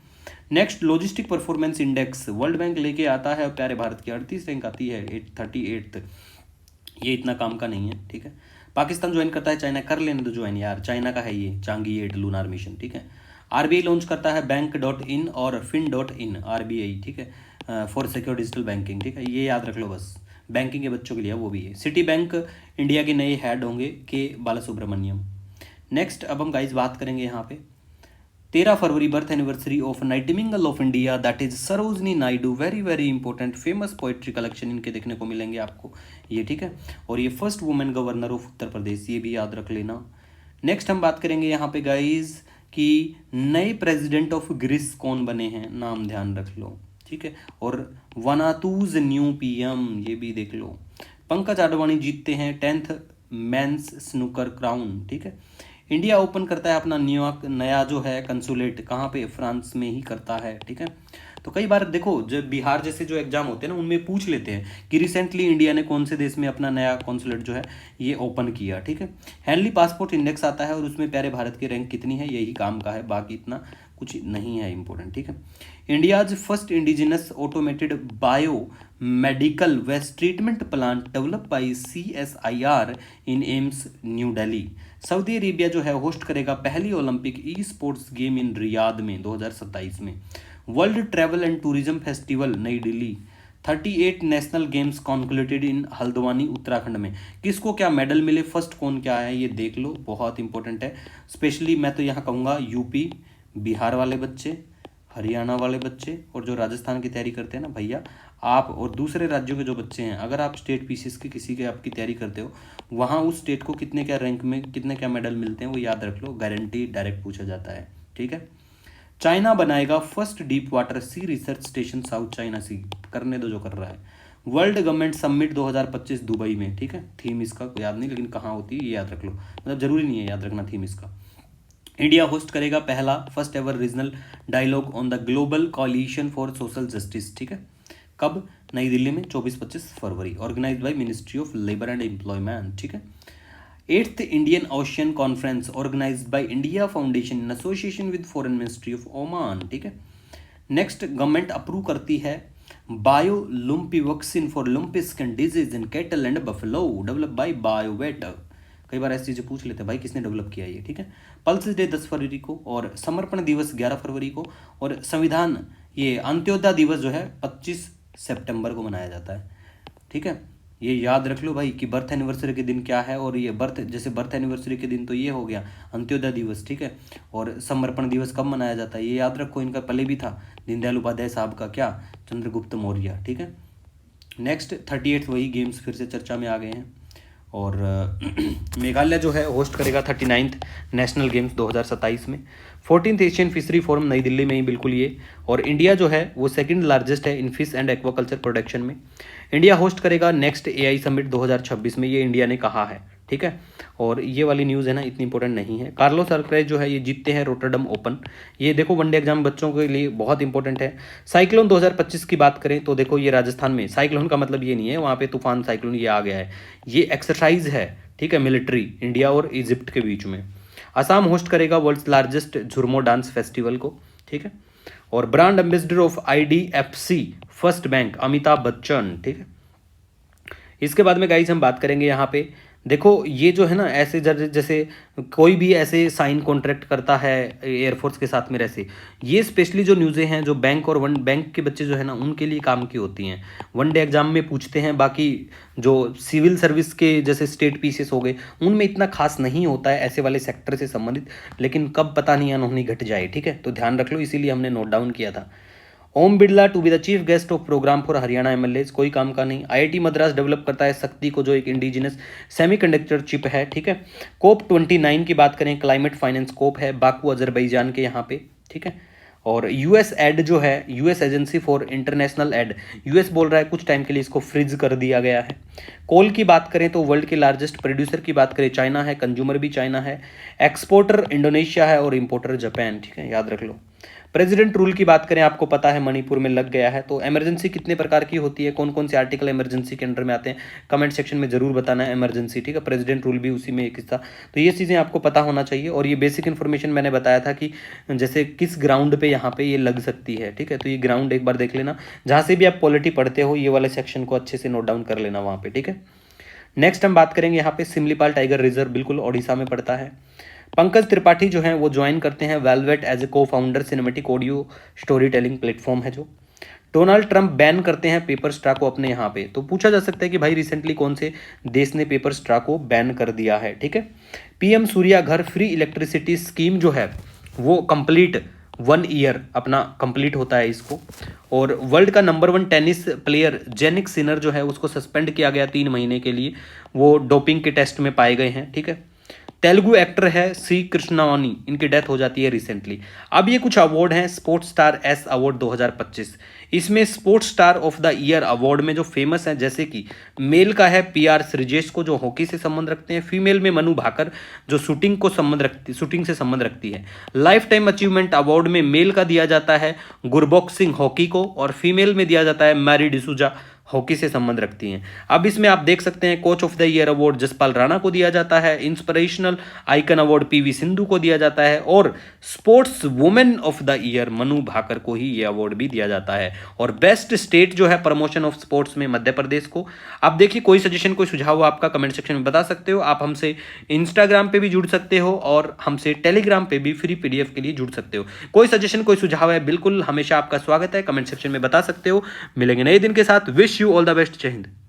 Next, logistic performance index world bank लेके आता है, प्यारे भारत की 38 रैंक आती है 38th। ये इतना काम का नहीं है, ठीक है। पाकिस्तान ज्वाइन करता है, चाइना कर लेने दो ज्वाइन यार, चाइना का है ये चांगी 8 लूनार मिशन, ठीक है। आरबीआई लॉन्च करता है बैंक.इन और fin.in, आरबीआई, ठीक है, फॉर सिक्योर डिजिटल बैंकिंग, ठीक है। ये याद रख लो बस, बैंकिंग के बच्चों के लिए वो भी है। सिटी बैंक इंडिया के नए हेड होंगे के बाला सुब्रमण्यम। नेक्स्ट अब हम गाइज बात करेंगे यहाँ पे 13 फरवरी birth anniversary of nightingale of India, that is Sarojini Naidu, very very important famous poetry collection इनके देखने को मिलेंगे आपको ये, ठीक है। और ये first women governor of Uttar Pradesh, ये भी याद रख लेना। नेक्स्ट हम बात करेंगे यहाँ पे गाइज कि नए प्रेसिडेंट ऑफ ग्रीस कौन बने हैं, नाम ध्यान रख लो, ठीक है। और वनातूज न्यू पीएम, ये भी देख लो। पंकज आडवाणी जीतते हैं 10th मेंस स्नूकर क्राउन, ठीक है। इंडिया ओपन करता है अपना न्यूयॉर्क नया जो है कंसुलेट, कहाँ पे, फ्रांस में ही करता है, ठीक है। तो कई बार देखो जब बिहार जैसे जो एग्जाम होते हैं ना उनमें पूछ लेते हैं कि रिसेंटली इंडिया ने कौन से देश में अपना नया कॉन्सुलेट जो है ये ओपन किया, ठीक है। हैंडली पासपोर्ट इंडेक्स आता है और उसमें प्यारे भारत की रैंक कितनी है, यही काम का है, बाकी इतना कुछ नहीं है इंपॉर्टेंट, ठीक है। India's first indigenous automated bio medical waste treatment plant develop by CSIR in AIIMS New Delhi. Saudi Arabia जो है होस्ट करेगा पहली Olympic e sports game in Riyadh में 2027 में। World travel and tourism festival Nai Delhi. 38 national games concluded in Haldwani Uttarakhand में। किसको क्या medal मिले, फर्स्ट कौन क्या है ये देख लो, बहुत इंपॉर्टेंट है। स्पेशली मैं तो यहाँ कहूँगा यूपी बिहार वाले बच्चे, हरियाणा वाले बच्चे और जो राजस्थान की तैयारी करते हैं ना भैया आप, और दूसरे राज्यों के जो बच्चे हैं, अगर आप स्टेट पीसीएस की किसी के आपकी तैयारी करते हो, वहाँ उस स्टेट को कितने क्या रैंक में कितने क्या मेडल मिलते हैं वो याद रख लो, गारंटी डायरेक्ट पूछा जाता है, ठीक है। चाइना बनाएगा फर्स्ट डीप वाटर सी रिसर्च स्टेशन साउथ चाइना सी, करने दो जो कर रहा है। वर्ल्ड गवर्नमेंट समिट 2025 दुबई में, ठीक है। थीम इसका याद नहीं लेकिन कहाँ होती है ये याद रख लो, मतलब जरूरी नहीं है याद रखना थीम इसका। इंडिया होस्ट करेगा पहला first ever regional dialogue on the global coalition for social justice, ठीक है। कब, नई दिल्ली में 24-25 फरवरी, organise by ministry of labour and employment, ठीक है। 8th Indian ocean conference organised by India foundation in association with foreign ministry of Oman, ठीक है। Next government approve करती है bio lumpy vaccine for lumpy skin disease in cattle and buffalo, develop by Biovet. कई बार ऐसी चीज़ें पूछ लेते हैं भाई किसने डेवलप किया ये, ठीक है। पल्स डे 10 फरवरी को और समर्पण दिवस 11 फरवरी को, और संविधान ये अंत्योदय दिवस जो है 25 सितंबर को मनाया जाता है, ठीक है। ये याद रख लो भाई कि बर्थ एनिवर्सरी के दिन क्या है, और ये बर्थ एनिवर्सरी के दिन तो ये हो गया अंत्योदय दिवस, ठीक है। और समर्पण दिवस कब मनाया जाता है ये याद रखो, इनका पहले भी था दीनदयाल उपाध्याय साहब का, क्या, चंद्रगुप्त मौर्य, ठीक है। नेक्स्ट 38 वही गेम्स फिर से चर्चा में आ गए हैं। और मेघालय जो है होस्ट करेगा 39th नेशनल गेम्स 2027 में। 14th एशियन फिशरी फोरम नई दिल्ली में ही बिल्कुल ये। और इंडिया जो है वो सेकंड लार्जेस्ट है in fish and aquaculture production में। इंडिया होस्ट करेगा नेक्स्ट AI समिट 2026 में, ये इंडिया ने कहा है, ठीक है। और ये वाली न्यूज़ है ना इतनी इंपॉर्टेंट नहीं है। कार्लोस अल्करेज जो है ये जीतते हैं रोटरडम ओपन, ये देखो वनडे एग्जाम बच्चों के लिए बहुत इंपॉर्टेंट है। साइक्लोन 2025 की बात करें तो देखो ये राजस्थान में, साइक्लोन का मतलब ये नहीं है वहाँ पे तूफान साइक्लोन ये आ गया है, ये एक्सरसाइज है, ठीक है, मिलिट्री, इंडिया और इजिप्ट के बीच में। असम होस्ट करेगा वर्ल्ड्स लार्जेस्ट झुरमो डांस फेस्टिवल को, ठीक है। और brand ambassador of IDFC first bank Amitabh Bachchan, ठीक है। इसके बाद में गाइस हम बात करेंगे यहाँ पे, देखो ये जो है ना ऐसे जैसे कोई भी ऐसे साइन कॉन्ट्रैक्ट करता है एयरफोर्स के साथ में, ऐसे ये स्पेशली जो न्यूज़ें हैं जो बैंक और वन बैंक के बच्चे जो है ना उनके लिए काम की होती हैं, वनडे एग्जाम में पूछते हैं। बाकी जो सिविल सर्विस के जैसे स्टेट पीसीएस हो गए उनमें इतना खास नहीं होता है ऐसे वाले सेक्टर से संबंधित, लेकिन कब पता नहीं अनहोनी घट जाए, ठीक है, तो ध्यान रख लो, इसीलिए हमने नोट डाउन किया था। Om Birla to be the chief guest of programme for Haryana MLAs, कोई काम का नहीं। IIT मद्रास डेवलप करता है शक्ति को जो एक इंडिजिनस सेमीकंडक्टर चिप है, ठीक है। COP29 की बात करें, क्लाइमेट फाइनेंस कोप है बाकू अजरबैजान के यहाँ पे, ठीक है। और US एड जो है, US agency for international aid, US बोल रहा है कुछ टाइम के लिए इसको फ्रीज कर दिया गया है। कोल की बात करें तो वर्ल्ड के लार्जेस्ट प्रोड्यूसर की बात करें चाइना है, कंज्यूमर भी चाइना है, एक्सपोर्टर इंडोनेशिया है और इंपोर्टर जापान, ठीक है, याद रख लो। प्रेसिडेंट रूल की बात करें, आपको पता है मणिपुर में लग गया है। तो इमरजेंसी कितने प्रकार की होती है, कौन कौन से आर्टिकल इमरजेंसी के अंडर में आते हैं, कमेंट सेक्शन में जरूर बताना है इमरजेंसी, ठीक है। प्रेसिडेंट रूल भी उसी में एक हिस्सा, तो ये चीज़ें आपको पता होना चाहिए। और ये बेसिक इन्फॉर्मेशन मैंने बताया था कि जैसे किस ग्राउंड पे यहाँ पे ये लग सकती है, ठीक है। तो ये ग्राउंड एक बार देख लेना, जहाँ से भी आप पॉलिटी पढ़ते हो ये वाले सेक्शन को अच्छे से नोट डाउन कर लेना वहाँ पे, ठीक है। नेक्स्ट हम बात करेंगे यहाँ पे सिमलीपाल टाइगर रिजर्व, बिल्कुल ओडिशा में पड़ता है। पंकज त्रिपाठी जो हैं वो ज्वाइन करते हैं वेलवेट एज ए को founder, cinematic audio story telling platform है जो। डोनाल्ड ट्रंप बैन करते हैं पेपर स्ट्रा को अपने यहाँ पे। तो पूछा जा सकता है कि भाई रिसेंटली कौन से देश ने पेपर स्ट्रा को बैन कर दिया है, ठीक है। पीएम सूर्या घर फ्री इलेक्ट्रिसिटी स्कीम जो है वो कंप्लीट 1 ईयर अपना कंप्लीट होता है इसको। और वर्ल्ड का number 1 tennis player Jannik Sinner जो है उसको सस्पेंड किया गया 3 महीने के लिए, वो डोपिंग के टेस्ट में पाए गए हैं, ठीक है। तेलुगु एक्टर है सी कृष्णावानी, इनकी डेथ हो जाती है रिसेंटली। अब ये कुछ अवार्ड हैं, स्पोर्ट्स स्टार एस अवार्ड 2025। इसमें sports star of the year award में जो फेमस हैं, जैसे कि मेल का है पीआर श्रीजेश को जो हॉकी से संबंध रखते हैं, फीमेल में मनु भाकर जो शूटिंग से संबंध रखती है। लाइफ टाइम अचीवमेंट अवार्ड में मेल का दिया जाता है गुरबॉक्सिंग हॉकी को, और फीमेल में दिया जाता है मैरी डिसूजा, हॉकी से संबंध रखती हैं। अब इसमें आप देख सकते हैं coach of the year award Jaspal Rana को दिया जाता है, inspirational icon award PV Sindhu को दिया जाता है, और sports women of the year Manu Bhaker को ही ये अवार्ड भी दिया जाता है। और बेस्ट स्टेट जो है प्रमोशन ऑफ स्पोर्ट्स में मध्य प्रदेश को। आप देखिए कोई सजेशन कोई सुझाव हो आपका कमेंट सेक्शन में बता सकते हो। आप हमसे इंस्टाग्राम पे भी जुड़ सकते हो और हमसे टेलीग्राम पे भी फ्री पीडीएफ के लिए जुड़ सकते हो। कोई सजेशन कोई सुझाव है बिल्कुल हमेशा आपका स्वागत है, कमेंट सेक्शन में बता सकते हो। मिलेंगे नए दिन के साथ। Wish you all the best. जय हिंद।